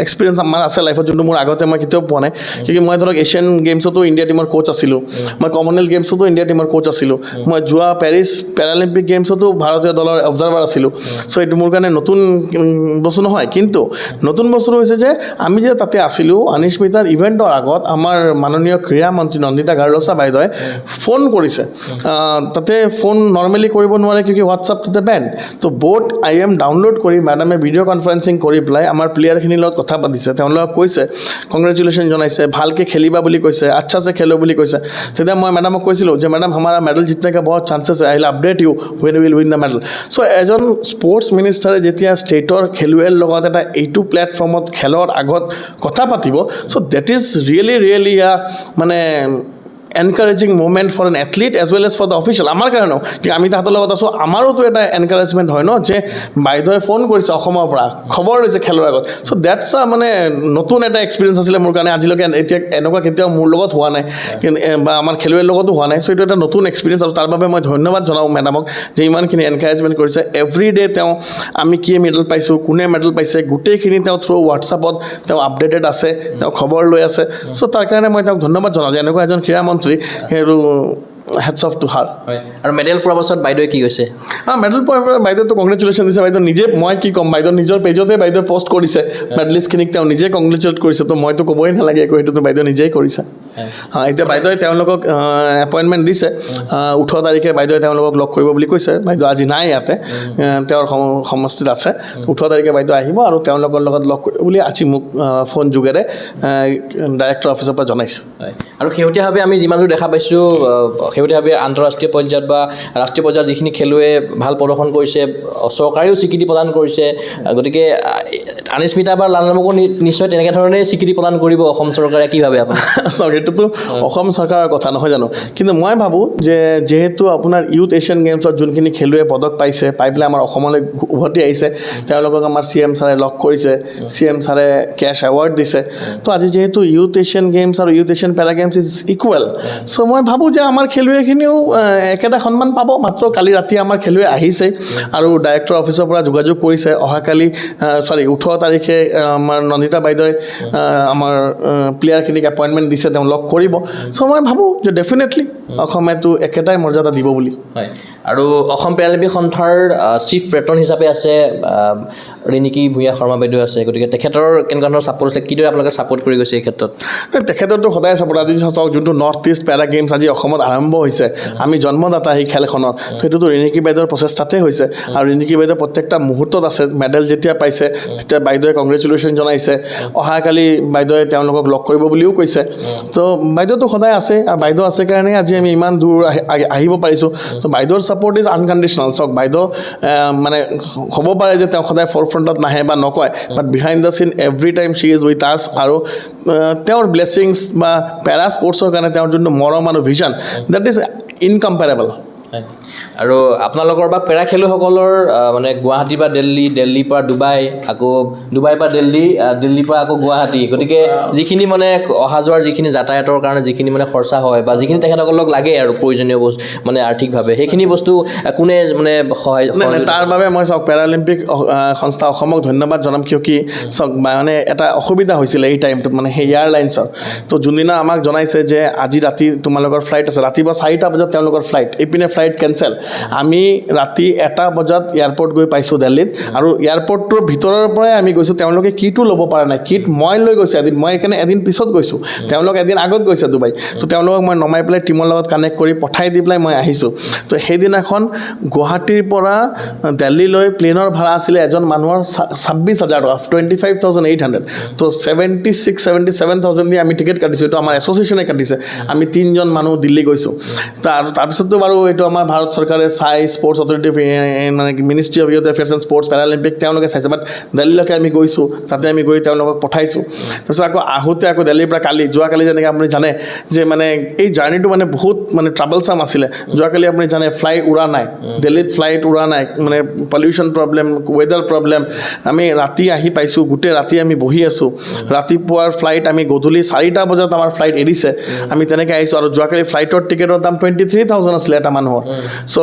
এক্সপিৰিয়েঞ্চ আমাৰ আছে লাইফত, যোনটো মোৰ আগতে মই কেতিয়াও পোৱা নাই. কিয় মই ধৰক এছিয়ান গেমছতো ইণ্ডিয়া টীমৰ কোচ আছিলোঁ, মই কমনৱেলথ গেমছতো ইণ্ডিয়া টীমৰ কোচ আছিলোঁ, মই যোৱা পেৰিছ পেৰালিম্পিক গেমছতো ভাৰতীয় দলৰ অবজাৰ্ভাৰ আছিলোঁ. চ' এইটো মোৰ কাৰণে নতুন বস্তু নহয়, কিন্তু নতুন বস্তুটো হৈছে যে আমি যে তাতে আছিলোঁ, আনিস্মিতাৰ ইভেণ্টৰ আগত আমাৰ মাননীয় ক্ৰীড়া মন্ত্ৰী নন্দিতা গাৰ্লছা বাইদেৱে ফোন কৰিছে. তাতে ফোন নৰ্মেলি কৰিব নোৱাৰে, কিয় হোৱাটছআপ তাতে বেণ্ড. তো বোথ গেম ডাউনলোড কৰি মেডামে ভিডিঅ' কনফাৰেঞ্চিং কৰি পেলাই আমাৰ প্লেয়াৰখিনিৰ লগত কথা পাতিছে, তেওঁলোকক কৈছে কংগ্ৰেচুলেশ্যন জনাইছে, ভালকৈ খেলিবা বুলি কৈছে, আচ্ছা সে খেলো বুলি কৈছে। তেতিয়া মই মেডামক কৈছিলোঁ যে মেডাম हमारा মেডেল জিতने का बहुत चांसेस है, I will update you when we will win the medal। চ' এজন স্পৰ্টছ মিনিষ্টাৰে যেতিয়া ষ্টেটৰ খেলুৱৈৰ লগত এটা এইটো প্লেটফৰ্মত খেলৰ আগত কথা পাতিব, চ' ডেট ইজ ৰিয়েলি মানে encouraging movement for an athlete as well as for the official. আমাৰ কাৰণেও কি আমি তাহাঁতৰ লগত আছোঁ, আমাৰোতো এটা এনকাৰেজমেণ্ট হয় ন যে বাইদেৱে ফোন কৰিছে অসমৰ পৰা, খবৰ লৈছে খেলৰ আগত। চ' ডেটছ মানে নতুন এটা এক্সপিৰিয়েঞ্চ আছিলে মোৰ কাৰণে, আজিলৈকে এতিয়া এনেকুৱা কেতিয়াও মোৰ লগত হোৱা নাই বা আমাৰ খেলুৱৈৰ লগতো হোৱা নাই। চ' এইটো এটা নতুন এক্সপিৰিয়েঞ্চ আৰু তাৰ বাবে মই ধন্যবাদ জনাওঁ মেডামক যে ইমানখিনি এনকাৰেজমেণ্ট কৰিছে। এভৰি ডে তেওঁ আমি কি মেডেল পাইছোঁ, কোনে মেডেল পাইছে, গোটেইখিনি তেওঁ থ্ৰু হোৱাটছআপত তেওঁ আপডেটেড আছে, তেওঁ খবৰ লৈ আছে। চ' তাৰ কাৰণে মই তেওঁক ধন্যবাদ জনাওঁ যে এনেকুৱা এজন ক্ৰীড়া মন্ত্ৰী, সেইটো হেডছ অফ টু হাৰ। হয়, আৰু মেডেল পোৱাৰ পাছত বাইদেৱে কি কৈছে? মেডেল পোৱাৰ পৰা বাইদেউতো কংগ্ৰেচুলেশ্যন দিছে। বাইদেউ নিজে, মই কি ক'ম, বাইদেউ নিজৰ পেজতে বাইদেউ পষ্ট কৰিছে, মেডেলিষ্টখিনিক তেওঁ নিজে কংগ্ৰেচুলেট কৰিছে। তো মইতো ক'বই নালাগে একো, সেইটোতো বাইদেউ নিজেই কৰিছে। এতিয়া বাইদেৱে তেওঁলোকক এপইণ্টমেণ্ট দিছে, 18 তাৰিখে বাইদেৱে তেওঁলোকক লগ কৰিব বুলি কৈছে। বাইদেউ আজি নাই ইয়াতে, তেওঁৰ সমষ্টিত আছে। 18 তাৰিখে বাইদেউ আহিব আৰু তেওঁলোকৰ লগত লগ কৰিব বুলি আজি মোক ফোন যোগেৰে ডাইৰেক্টৰ অফিচৰ পৰা জনাইছোঁ। হয়, আৰু শেহতীয়াভাৱে আমি যিমান দূৰ দেখা পাইছোঁ, শেহতীয়াভাৱে আন্তঃৰাষ্ট্ৰীয় পৰ্যায়ত বা ৰাষ্ট্ৰীয় পৰ্যায়ত যিখিনি খেলুৱৈ ভাল প্ৰদৰ্শন কৰিছে, চৰকাৰেও স্বীকৃতি প্ৰদান কৰিছে। গতিকে আনিস্মিতা বা লালনামকো নিশ্চয় তেনেকৈ ধৰণে স্বীকৃতি প্ৰদান কৰিব অসম চৰকাৰে, কি ভাবে আপুনি? চাওক, এইটোতো অসম চৰকাৰৰ কথা নহয় জানো, কিন্তু মই ভাবোঁ যে যিহেতু আপোনাৰ ইউথ এছিয়ান গেমছত যোনখিনি খেলুৱৈয়ে পদক পাইছে, পাই পেলাই আমাৰ অসমলৈ উভতি আহিছে, তেওঁলোকক আমাৰ CM ছাৰে লগ কৰিছে, CM ছাৰে কেছ এৱাৰ্ড দিছে। তো আজি যিহেতু ইউথ এছিয়ান গেমছ আৰু youth Asian para games is equal, so' মই ভাবোঁ যে আমাৰ খেলুৱৈখিনিও একেটা সন্মান পাব। মাত্ৰ কালি ৰাতি আমাৰ খেলুৱৈ আহিছে আৰু ডাইৰেক্টৰ অফিচৰ পৰা যোগাযোগ কৰিছে। অহাকালি 18 তাৰিখে আমাৰ নন্দিতা বাইদেৱে আমাৰ প্লেয়াৰখিনিক এপইণ্টমেণ্ট দিছে, তেওঁ লগ কৰিব। চ' মই ভাবোঁ যে ডেফিনেটলি অসমেতো একেটাই মৰ্যাদা দিব বুলি। হয়, আৰু অসম পেৰালিম্পিক সন্থাৰ চিফ পেট্ৰন হিচাপে আছে ৰিণিকী ভূঞা শৰ্মা বাইদেউ আছে। গতিকে তেখেতৰ কেনেকুৱা ধৰণৰ ছাপোৰ্ট আছে, কিদৰে আপোনালোকে ছাপোৰ্ট কৰি গৈছে এই ক্ষেত্ৰত? তেখেতৰতো সদায় ছাপোৰ্ট। আজি চাওক, যোনটো নৰ্থ ইষ্ট পেৰা গেমছ আজি অসমত আৰম্ভ হৈছে, আমি জন্মদাতা সেই খেলখনৰ, সেইটোতো ৰিণিকী বাইদেউৰ প্ৰচেষ্টাতে হৈছে। আৰু ৰিণিকী বাইদেউ প্ৰত্যেকটা মুহূৰ্তত আছে। মেডেল যেতিয়া পাইছে তেতিয়া বাইদেৱে কংগ্ৰেচুলেশ্যন জনাইছে। অহাকালি বাইদেৱে তেওঁলোকক লগ কৰিব বুলিও কৈছে। তো বাইদেউতো সদায় আছে, আৰু বাইদেউ আছে কাৰণে আজি আমি ইমান দূৰ আহিব পাৰিছোঁ। তো বাইদেউৰ ছাপোৰ্ট ইজ আনকণ্ডিশ্যনেল। চাওক, বাইদেউ মানে হ'ব পাৰে যে তেওঁ সদায় ফৰফ্ৰণ্টত নাহে বা নকয়, বাট বিহাইণ্ড দ্য চিন every time Shi is with আছ। আৰু তেওঁৰ ব্লেছিংছ বা পেৰা স্পৰ্টছৰ কাৰণে তেওঁৰ যোনটো মৰম আৰু ভিজন, দেট ইজ ইনকম্পেৰেবল। আৰু আপোনালোকৰ বা পেৰা খেলুৱৈসকলৰ মানে গুৱাহাটী বা দিল্লী, দিল্লীৰ পৰা ডুবাই, আকৌ ডুবাইৰ পৰা দিল্লী, দিল্লীৰ পৰা আকৌ গুৱাহাটী, গতিকে যিখিনি মানে অহা যোৱাৰ যিখিনি যাতায়াতৰ কাৰণে যিখিনি মানে খৰচা হয় বা যিখিনি তেখেতসকলক লাগে আৰু প্ৰয়োজনীয় বস্তু মানে আৰ্থিকভাৱে, সেইখিনি বস্তু কোনে মানে সহায়? তাৰ বাবে মই চাওক, পেৰালিম্পিক সংস্থা অসমক ধন্যবাদ জনাম। কিয় কি চাওক, মানে এটা অসুবিধা হৈছিলে এই টাইমটোত, মানে সেই এয়াৰলাইন্সৰ। তো যোনদিনা আমাক জনাইছে যে আজি ৰাতি তোমালোকৰ ফ্লাইট আছে, ৰাতিপুৱা 4টা বজাত তেওঁলোকৰ ফ্লাইট, এইপিনে ফ্লাইট কেঞ্চেল। আমি ৰাতি 1টা বজাত এয়াৰপৰ্ট গৈ পাইছোঁ দিল্লীত, আৰু এয়াৰপৰ্টটোৰ ভিতৰৰ পৰাই আমি গৈছোঁ। তেওঁলোকে কিটো ল'ব পৰা নাই, কিট মই লৈ গৈছোঁ এদিন, মই সেইকাৰণে এদিন পিছত গৈছোঁ, তেওঁলোক এদিন আগত গৈছে ডুবাই। তো তেওঁলোকক মই নমাই পেলাই টিমৰ লগত কানেক্ট কৰি পঠাই দি পেলাই মই আহিছোঁ। তো সেইদিনাখন গুৱাহাটীৰ পৰা দিল্লীলৈ প্লেনৰ ভাড়া আছিলে এজন মানুহৰ 26,000 টকা, 25,800। তো 76,000-77,000 দি আমি টিকেট কাটিছোঁ। এইটো আমাৰ এছ'চিয়েশ্যনে কাটিছে। আমি 3জন মানুহ দিল্লী গৈছোঁ। তাৰপিছতো বাৰু এইটো আমাৰ ভাৰত চৰকাৰে চাই, স্পৰ্টছ অথৰিটি মানে ministry of youth affairs and sports Paralympic তেওঁলোকে চাইছে। বাট দিল্লীলৈকে আমি গৈছোঁ, তাতে আমি গৈ তেওঁলোকক পঠাইছোঁ। তাৰপিছত আকৌ আহোঁতে আকৌ দিল্লীৰ পৰা যোৱাকালি যেনেকৈ আপুনি জানে যে মানে এই জাৰ্ণিটো মানে বহুত মানে ট্ৰাবলছাম আছিলে। যোৱাকালি আপুনি জানে ফ্লাইট উৰা নাই, দিল্লীত ফ্লাইট উৰা নাই, মানে পলিউশ্যন প্ৰব্লেম, ৱেডাৰ প্ৰব্লেম। আমি ৰাতি আহি পাইছোঁ, গোটেই ৰাতি আমি বহি আছোঁ। ৰাতিপুৱাৰ ফ্লাইট আমি গধূলি 4টা বজাত আমাৰ ফ্লাইট এৰিছে, আমি তেনেকৈ আহিছোঁ। আৰু যোৱাকালি ফ্লাইটৰ টিকেটৰ দাম 23,000 আছিলে এটা মানুহৰ। চ'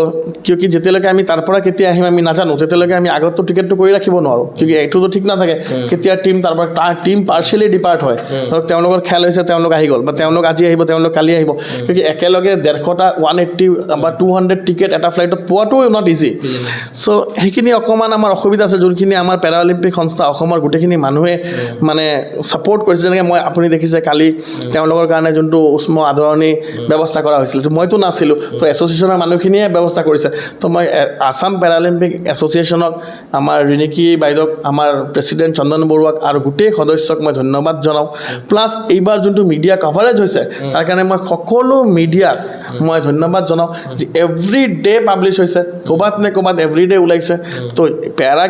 কিয় কি যেতিয়ালৈকে আমি তাৰ পৰা কেতিয়া আহিম আমি নাজানো, তেতিয়ালৈকে আমি আগতো টিকেটটো কৰি ৰাখিব নোৱাৰোঁ। কিয় এইটোতো ঠিক নাথাকে কেতিয়া টিম টিম পাৰ্চিয়েলি ডিপাৰ্ট হয়। ধৰক তেওঁলোকৰ খেল হৈছে, তেওঁলোক আহি গ'ল, বা তেওঁলোক আজি আহিব, তেওঁলোক কালি আহিব। কিয় একেলগে 150টা 180 বা 200 টিকেট এটা ফ্লাইটত পোৱাটো নট ইজি। চ' সেইখিনি অকণমান আমাৰ অসুবিধা আছে, যোনখিনি আমাৰ পেৰালিম্পিক সংস্থা অসমৰ গোটেইখিনি মানুহে মানে ছাপোৰ্ট কৰিছে। যেনেকৈ আপুনি দেখিছে কালি তেওঁলোকৰ কাৰণে যোনটো উষ্ম আদৰণি ব্যৱস্থা কৰা হৈছিল, মইতো নাছিলোঁ। তো এছ'চিয়েশ্যনৰ মানুহখিনিয়ে ব্যৱস্থা কৰিছে তো মই আছাম পেৰালিম্পিক এছ'চিয়েশ্যনক আমাৰ ৰিণিকী বাইদেউক আমাৰ প্ৰেছিডেণ্ট চন্দন বৰুৱাক আৰু গোটেই সদস্যক মই ধন্যবাদ জনাওঁ প্লাছ এইবাৰ যোনটো মিডিয়া কভাৰেজ হৈছে তাৰ কাৰণে মই সকলো মিডিয়াক মই ধন্যবাদ জনাওঁ যে এভৰি ডে পাব্লিছ হৈছে ক'ৰবাত নে ক'ৰবাত এভৰি ডে ওলাইছে তো পেৰা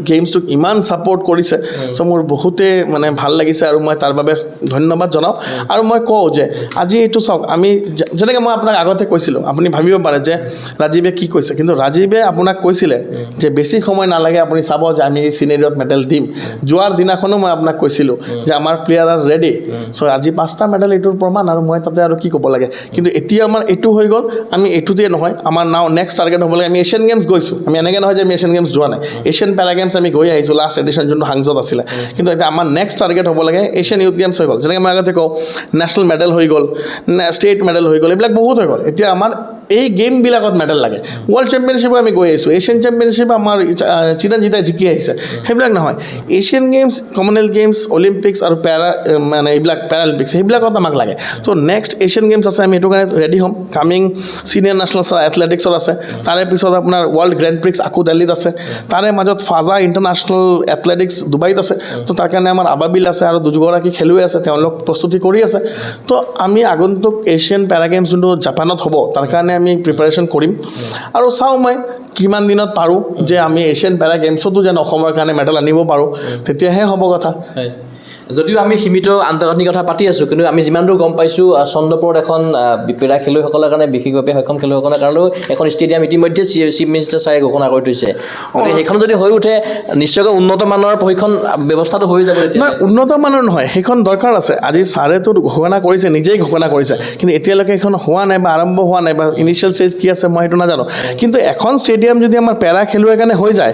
গেমছটোক ইমান ছাপৰ্ট কৰিছে চ' মোৰ বহুতেই মানে ভাল লাগিছে আৰু মই তাৰ বাবে ধন্যবাদ জনাওঁ আৰু মই কওঁ যে আজি এইটো চাওক আমি যেনেকৈ মই আপোনাক আগতে কৈছিলোঁ আপুনি ভাবিব পাৰে যে ৰাজীৱে কি কৈছে কিন্তু ৰাজীৱে আপোনাক কৈছিলে যে বেছি সময় নালাগে আপুনি চাব যে আমি এই চিনেৰিয়ত মেডেল দিম যোৱাৰ দিনাখনো মই আপোনাক কৈছিলোঁ যে আমাৰ প্লেয়াৰ আৰ ৰেডি চ' আজি 5টা মেডেল এইটোৰ প্ৰমাণ আৰু মই তাতে আৰু কি ক'ব লাগে কিন্তু এতিয়া আমাৰ এইটো হৈ গ'ল আমি এইটোতে নহয় আমাৰ নাও নেক্সট টাৰ্গেট হ'ব লাগে আমি এছিয়ান গেমছ গৈছোঁ আমি এনেকৈ নহয় যে আমি এছিয়ান গেমছ যোৱা নাই এছিয়ান পেৰা গেমছ আমি গৈ আহিছোঁ লাষ্ট এডিশ্যন যোনটো হাংজত আছিলে কিন্তু এতিয়া আমাৰ নেক্সট টাৰ্গেট হ'ব লাগে এছিয়ান ইউথ গেমছ হৈ গ'ল যেনেকৈ মই আগতে কওঁ নেশ্যনেল মেডেল হৈ গ'ল ষ্টেট মেডেল হৈ গ'ল এইবিলাক বহুত হৈ গ'ল এতিয়া আমাৰ এই গেমবিলাকত মেডেল লাগে ৱৰ্ল্ড চেম্পিয়নশ্বিপো আমি গৈ আহিছোঁ এছিয়ান চেম্পিয়নশ্বিপ আমাৰ চিৰঞ্জিতাই জিকি আহিছে সেইবিলাক নহয় Asian games Commonwealth games Olympics আৰু মানে এইবিলাক পেৰালিম্পিক্স সেইবিলাকত আমাক লাগে তো নেক্সট এছিয়ান গেমছ আছে আমি সেইটো কাৰণে ৰেডি হ'ম কামিং চিনিয়ৰ নেশ্যনেল এথলেটিক্সত আছে তাৰে পিছত আপোনাৰ ৱৰ্ল্ড গ্ৰেণ্ড প্ৰিক্স আকৌ দিল্লীত আছে তাৰে মাজত ফাজা ইণ্টাৰনেশ্যনেল এথলেটিক্স ডুবাইত আছে তো তাৰ কাৰণে আমাৰ আবাবিল আছে আৰু দুগৰাকী খেলুৱৈ আছে তেওঁলোক প্ৰস্তুতি কৰি আছে তো আমি আগন্তুক এছিয়ান পেৰা গেমছ যোনটো জাপানত হ'ব তাৰ কাৰণে আমি প্ৰিপাৰেশ্যন কৰিম আৰু চাওঁ মই কিমান দিনত পাৰোঁ যে আমি এছিয়ান পেৰা গেমছতো যেন অসমৰ কাৰণে মেডেল আনিব পাৰোঁ তেতিয়াহে হ'ব কথা যদিও আমি সীমিত আন্তঃগাঁথনিৰ কথা পাতি আছোঁ কিন্তু আমি যিমান দূৰ গম পাইছোঁ চন্দ্ৰপুৰত এখন পেৰা খেলুৱৈসকলৰ কাৰণে বিশেষভাৱে সক্ষম খেলুৱৈসকলৰ কাৰণেও এখন ষ্টেডিয়াম ইতিমধ্যে চিফ মিনিষ্টাৰ ছাৰে ঘোষণা কৰি থৈছে গতিকে সেইখন যদি হৈ উঠে নিশ্চয়কৈ উন্নত মানৰ প্ৰশিক্ষণ ব্যৱস্থাটো হৈ যাব নহয় উন্নত মানৰ নহয় সেইখন দৰকাৰ আছে আজি ছাৰেতো ঘোষণা কৰিছে নিজেই ঘোষণা কৰিছে কিন্তু এতিয়ালৈকে সেইখন হোৱা নাই বা আৰম্ভ হোৱা নাই বা ইনিচিয়েল ষ্টেজ কি আছে মই সেইটো নাজানো কিন্তু এখন ষ্টেডিয়াম যদি আমাৰ পেৰা খেলুৱৈৰ কাৰণে হৈ যায়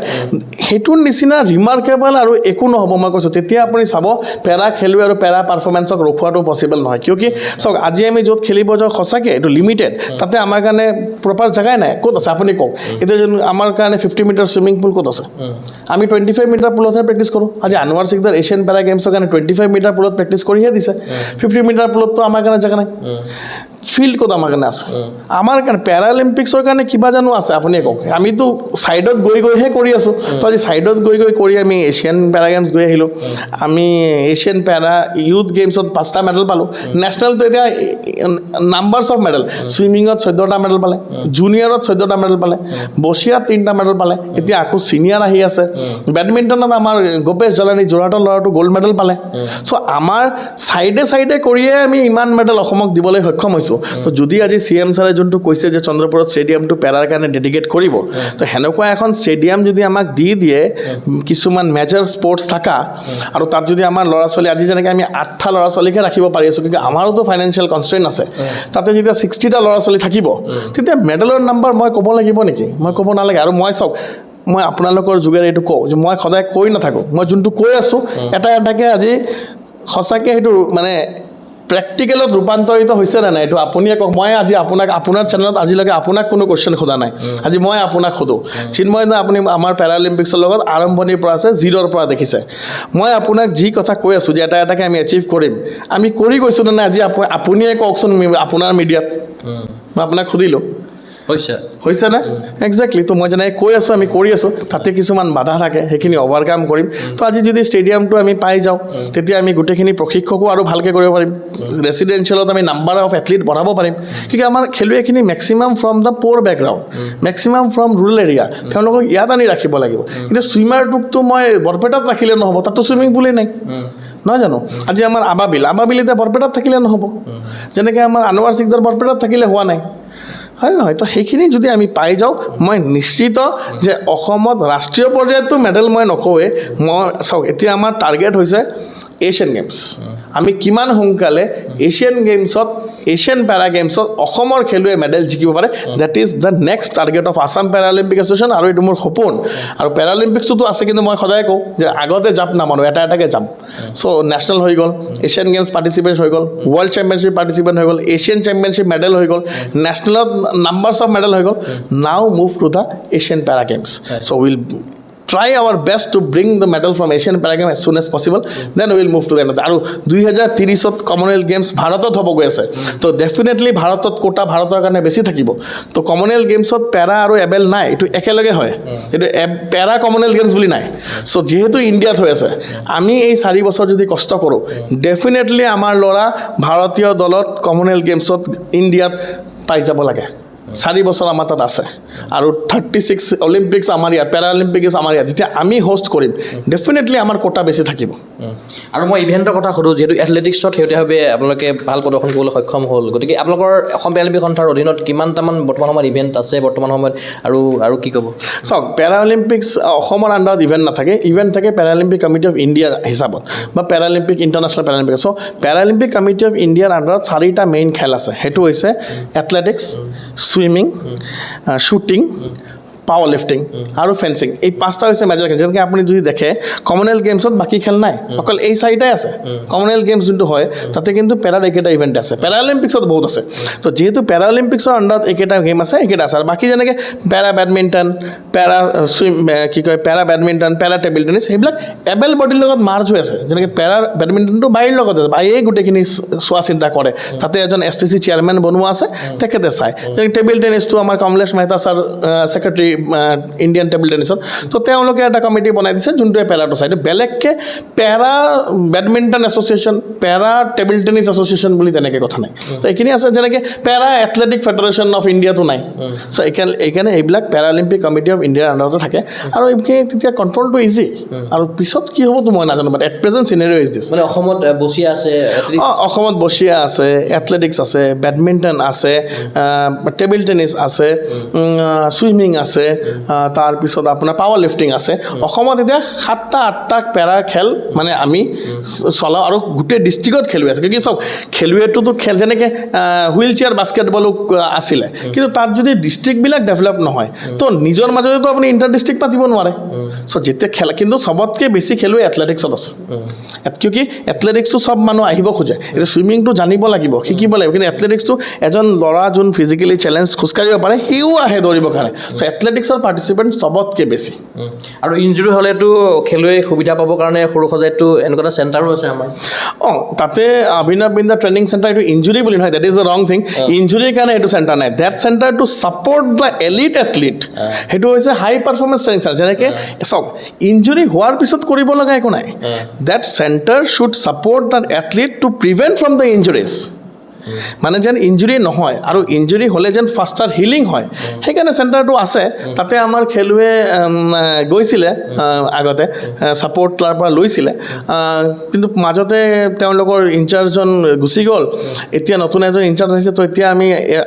সেইটোৰ নিচিনা ৰিমাৰ্কেবল আৰু একো নহ'ব মই কৈছোঁ তেতিয়া আপুনি চাব পেৰা খেলুৱৈ আৰু পেৰা পাৰফৰ্মেঞ্চক ৰখোৱাটো পচিবল নহয় কিয় কি চাওক আজি আমি য'ত খেলিব যাওঁ সঁচাকৈ এইটো লিমিটেড তাতে আমাৰ কাৰণে প্ৰপাৰ জেগাই নাই ক'ত আছে আপুনি কওক এতিয়া যোন আমাৰ কাৰণে 50 মিটাৰ চুইমিং পুল ক'ত আছে আমি 25 মিটাৰ পুলতহে প্ৰেক্টিছ কৰোঁ আজি আনোৱাৰ সিকদাৰ এছিয়ান পেৰা গেমছৰ কাৰণে 25 মিটাৰ পুলত প্ৰেক্টিছ কৰিহে দিছে 50 মিটাৰ পুলততো আমাৰ কাৰণে জেগা নাই ফিল্ড ক'ত আমাৰ কাৰণে আছে আমাৰ কাৰণে পেৰালিম্পিক্সৰ কাৰণে কিবা জানো আছে আপুনি কওক আমিতো ছাইডত গৈহে কৰি আছোঁ তো আজি ছাইডত গৈ কৰি আমি এছিয়ান পেৰা গেমছ গৈ আহিলোঁ আমি এছিয়ান পেৰা ইউথ গেমছত 5টা মেডেল পালোঁ নেশ্যনেলটো এতিয়া নাম্বাৰছ অফ মেডেল চুইমিঙত 14টা মেডেল পালে জুনিয়ৰত 14টা মেডেল পালে বছিয়াত 3টা মেডেল পালে এতিয়া আকৌ ছিনিয়ৰ আহি আছে বেডমিণ্টনত আমাৰ গোপেশ জলানী যোৰহাটৰ ল'ৰাটো গ'ল্ড মেডেল পালে চ' আমাৰ ছাইডে কৰিয়ে আমি ইমান মেডেল অসমক দিবলৈ সক্ষম হৈছোঁ তো যদি আজি CM ছাৰে যোনটো কৈছে যে চন্দ্ৰপুৰত ষ্টেডিয়ামটো পেৰাৰ কাৰণে ডেডিকেট কৰিব তো সেনেকুৱা এখন ষ্টেডিয়াম যদি আমাক দি দিয়ে কিছুমান মেজৰ স্পৰ্টছ থকা আৰু তাত যদি আমাৰ ল'ৰা ছোৱালী আজি যেনেকৈ আমি 8টা ল'ৰা ছোৱালীকে ৰাখিব পাৰি আছোঁ কিন্তু আমাৰোতো ফাইনেন্সিয়েল কনষ্ট্ৰেইন আছে তাতে যেতিয়া 60টা ল'ৰা ছোৱালী থাকিব তেতিয়া মেডেলৰ নাম্বাৰ মই ক'ব লাগিব নেকি মই ক'ব নালাগে আৰু মই চাওক মই আপোনালোকৰ যোগেৰে এইটো কওঁ যে মই সদায় কৈ নাথাকোঁ মই যোনটো কৈ আছোঁ এটাকৈ আজি সঁচাকৈ সেইটো মানে প্ৰেক্টিকেলত ৰূপান্তৰিত হৈছে নে নাই এইটো আপুনিয়ে কওক মই আজি আপোনাৰ চেনেলত আজিলৈকে আপোনাক কোনো কুৱেশ্যন সোধা নাই আজি মই আপোনাক সোধোঁ চিন্ময় দা আপুনি আমাৰ পেৰালিম্পিক্সৰ লগত আৰম্ভণিৰ পৰা আছে 0ৰ পৰা দেখিছে মই আপোনাক যি কথা কৈ আছোঁ যে এটাকৈ আমি এচিভ কৰিম আমি কৰি গৈছোঁ নে নাই আজি আপুনিয়ে কওকচোন আপোনাৰ মিডিয়াত মই আপোনাক সুধিলোঁ হৈছে নে একজেক্টলি তো মই যেনেকৈ কৈ আছোঁ আমি কৰি আছোঁ তাতে কিছুমান বাধা থাকে সেইখিনি অভাৰকাম কৰিম তো আজি যদি ষ্টেডিয়ামটো আমি পাই যাওঁ তেতিয়া আমি গোটেইখিনি প্ৰশিক্ষকো আৰু ভালকৈ কৰিব পাৰিম ৰেচিডেঞ্চিয়েলত আমি নাম্বাৰ অফ এথলিট বঢ়াব পাৰিম কিন্তু আমাৰ খেলুৱৈখিনি maximum from the poor background maximum from rural area তেওঁলোকক ইয়াত আনি ৰাখিব লাগিব কিন্তু ছুইমাৰটোকতো মই বৰপেটাত ৰাখিলে নহ'ব তাততো ছুইমিং পুলেই নাই নহয় জানো আজি আমাৰ আবাবিল এতিয়া বৰপেটাত থাকিলে নহ'ব যেনেকৈ আমাৰ আনোৱাৰ সিকদাৰ বৰপেটাত থাকিলে হোৱা নাই হয় নহয় তো সেইখিনি যদি আমি পাই যাওঁ মই নিশ্চিত যে অসমত ৰাষ্ট্ৰীয় পৰ্যায়তো মেডেল মই নকওঁৱে মই চাওক এতিয়া আমাৰ টাৰ্গেট হৈছে এছিয়ান গেমছ আমি কিমান সোনকালে এছিয়ান গেমছত এছিয়ান পেৰা গেমছত অসমৰ খেলুৱৈ মেডেল জিকিব পাৰে that is the next target of Assam Paralympic association আৰু এইটো মোৰ সপোন আৰু পেৰালিম্পিক্সটোতো আছে কিন্তু মই সদায় কওঁ যে আগতে জাপ নামানো এটাকৈ যাম চ' নেশ্যনেল হৈ গ'ল এছিয়ান গেমছ পাৰ্টিচিপেট হৈ গ'ল ৱৰ্ল্ড চেম্পিয়নশ্বিপ পাৰ্টিচিপেট হৈ গ'ল এছিয়ান চেম্পিয়নশ্বিপ মেডেল হৈ গ'ল নেশ্যনেলত নাম্বাৰছ অফ মেডেল হৈ গ'ল নাও move to the Asian para games so' will try our best to bring the medal from Asian Para Games as soon as possible, then we will move to the another. আৰু 2030 Commonwealth games ভাৰতত হ'ব গৈ আছে তো definitely ভাৰতত quota ভাৰতৰ কাৰণে বেছি থাকিব তো কমনৱেলথ গেমছত পেৰা আৰু এবেল নাই এইটো একেলগে হয় এইটো পেৰা কমনৱেলথ গেমছ বুলি নাই চ' যিহেতু ইণ্ডিয়াত হৈ আছে আমি এই 4 বছৰ যদি কষ্ট কৰোঁ ডেফিনেটলি আমাৰ ল'ৰা ভাৰতীয় দলত কমনৱেলথ গেমছত ইণ্ডিয়াত পাই যাব লাগে 4 বছৰ আমাৰ তাত আছে আৰু 36 অলিম্পিক্স আমাৰ ইয়াত পেৰা অলিম্পিক্স আমাৰ ইয়াত যেতিয়া আমি হোষ্ট কৰিম ডেফিনেটলি আমাৰ কোটা বেছি থাকিব আৰু মই ইভেণ্টৰ কথা সোধোঁ যিহেতু এথলেটিক্সত শেহতীয়াভাৱে আপোনালোকে ভাল প্ৰদৰ্শন কৰিবলৈ সক্ষম হ'ল গতিকে আপোনালোকৰ অসম পেৰালিম্পিক সন্থাৰ অধীনত কিমানটামান বৰ্তমান সময়ত ইভেণ্ট আছে বৰ্তমান সময়ত আৰু কি ক'ব চাওক পেৰা অলিম্পিক্স অসমৰ আণ্ডাৰত ইভেণ্ট নাথাকে ইভেণ্ট থাকে পেৰালিম্পিক কমিটি অফ ইণ্ডিয়াৰ হিচাপত বা Paralympic international Paralympic so' Paralympic committee of ইণ্ডিয়াৰ আণ্ডাৰত 4টা মেইন খেল আছে সেইটো হৈছে athletics swimming shooting power lifting আৰু ফেন্সিং এই 5টা হৈছে মেজৰ খেল যেনেকৈ আপুনি যদি দেখে কমনৱেলথ গেমছত বাকী খেল নাই অকল এই 4টাই আছে কমনৱেলথ গেমছ যোনটো হয় তাতে কিন্তু পেৰাৰ এইকেইটা ইভেণ্ট আছে পেৰালিম্পিক্সত বহুত আছে তো যিহেতু পেৰালিম্পিক্সৰ আণ্ডাৰত এইকেইটা গেম আছে এইকেইটা আছে আৰু বাকী যেনেকৈ পেৰা বেডমিণ্টন পেৰা পেৰা বেডমিণ্টন পেৰা টেবল টেনিছ সেইবিলাক এবেল বডিৰ লগত মাৰ্জ হৈ আছে যেনেকৈ পেৰা বেডমিণ্টনটো বাৰীৰ লগত আছে বাৰীয়ে গোটেইখিনি চোৱা চিন্তা কৰে তাতে এজন STC চেয়াৰমেন বনোৱা আছে তেখেতে চায় যেনেকৈ টেবল টেনিছটো আমাৰ Kamlesh Mehta sir secretary Indian table টেনিছত তো তেওঁলোকে এটা কমিটি বনাই দিছে যোনটোৱে পেৰাটো চাই বেলেগকৈ পেৰা বেডমিণ্টন এছ'চিয়েশ্যন পেৰা টেবল টেনিছ এছ'চিয়েশ্যন বুলি তেনেকৈ কথা নাই তো এইখিনি আছে যেনেকৈ পেৰা এথলেটিক ফেডাৰেশ্যন অফ ইণ্ডিয়াটো নাই চ' এইকাৰণে এইবিলাক পেৰালিম্পিক কমিটি অফ ইণ্ডিয়াৰ আণ্ডাৰতে থাকে আৰু এইখিনি তেতিয়া কণ্ট্ৰলটো ইজি আৰু পিছত কি হ'বতো মই নাজানো but at present scenario' is this মানে অসমত বচিয়া আছে অসমত বচিয়া আছে এথলেটিক্স আছে বেডমিণ্টন আছে টেবল টেনিছ আছে চুইমিং আছে তাৰপিছত আপোনাৰ পাৱাৰ লিফটিং আছে অসমত এতিয়া 7টা 8টা পেৰাৰ খেল মানে আমি চলাওঁ আৰু গোটেই ডিষ্ট্ৰিক্টত খেলুৱৈ আছে কি চাওক খেলুৱৈটোতো খেল যেনেকৈ হুইল চেয়াৰ বাস্কেটবলো আছিলে কিন্তু তাত যদি ডিষ্ট্ৰিক্টবিলাক ডেভেলপ নহয় তো নিজৰ মাজতেতো আপুনি ইণ্টাৰ ডিষ্ট্ৰিক্ট পাতিব নোৱাৰে চ' যেতিয়া খেলা কিন্তু চবতকৈ বেছি খেলুৱৈ এথলেটিক্সত আছে কিয় এথলেটিক্সটো চব মানুহ আহিব খোজে এতিয়া চুইমিংটো জানিব লাগিব শিকিব লাগিব কিন্তু এথলেটিক্সটো এজন ল'ৰা যোন ফিজিকেলি চেলেঞ্জ খোজকাঢ়িব পাৰে সিও আহে দৌৰিবৰ কাৰণে চ' এথলেটিক্সৰ পাৰ্টিচিপেণ্ট চবতকৈ বেছি আৰু ইঞ্জুৰি হ'লেতো খেলুৱৈ সুবিধা পাবৰ কাৰণে সৰু সজাইতো এনেকুৱা এটা চেণ্টাৰো আছে আমাৰ তাতে অভিনৱ বিন্দা ট্ৰেইনিং চেণ্টাৰ এইটো ইঞ্জুৰি বুলি নহয় that is the wrong thing ইঞ্জুৰিৰ কাৰণে এইটো চেণ্টাৰ নাই that centre to support the elite athlete সেইটো হৈছে হাই পাৰফৰ্মেঞ্চ ট্ৰেইনিং চেণ্টাৰ যেনেকৈ চাওক ইঞ্জুৰি হোৱাৰ পিছত কৰিব লগা একো নাই that center should support the athlete to prevent from the injuries মানে যেন ইঞ্জুৰি নহয় আৰু ইঞ্জুৰি হ'লে যেন ফাষ্টাৰ হিলিং হয় সেইকাৰণে চেণ্টাৰটো আছে তাতে আমাৰ খেলুৱৈ গৈছিলে আগতে ছাপৰ্ট তাৰ পৰা লৈছিলে কিন্তু মাজতে তেওঁলোকৰ ইনচাৰ্জজন গুচি গ'ল এতিয়া নতুন এজন ইনচাৰ্জ আহিছে তো এতিয়া আমি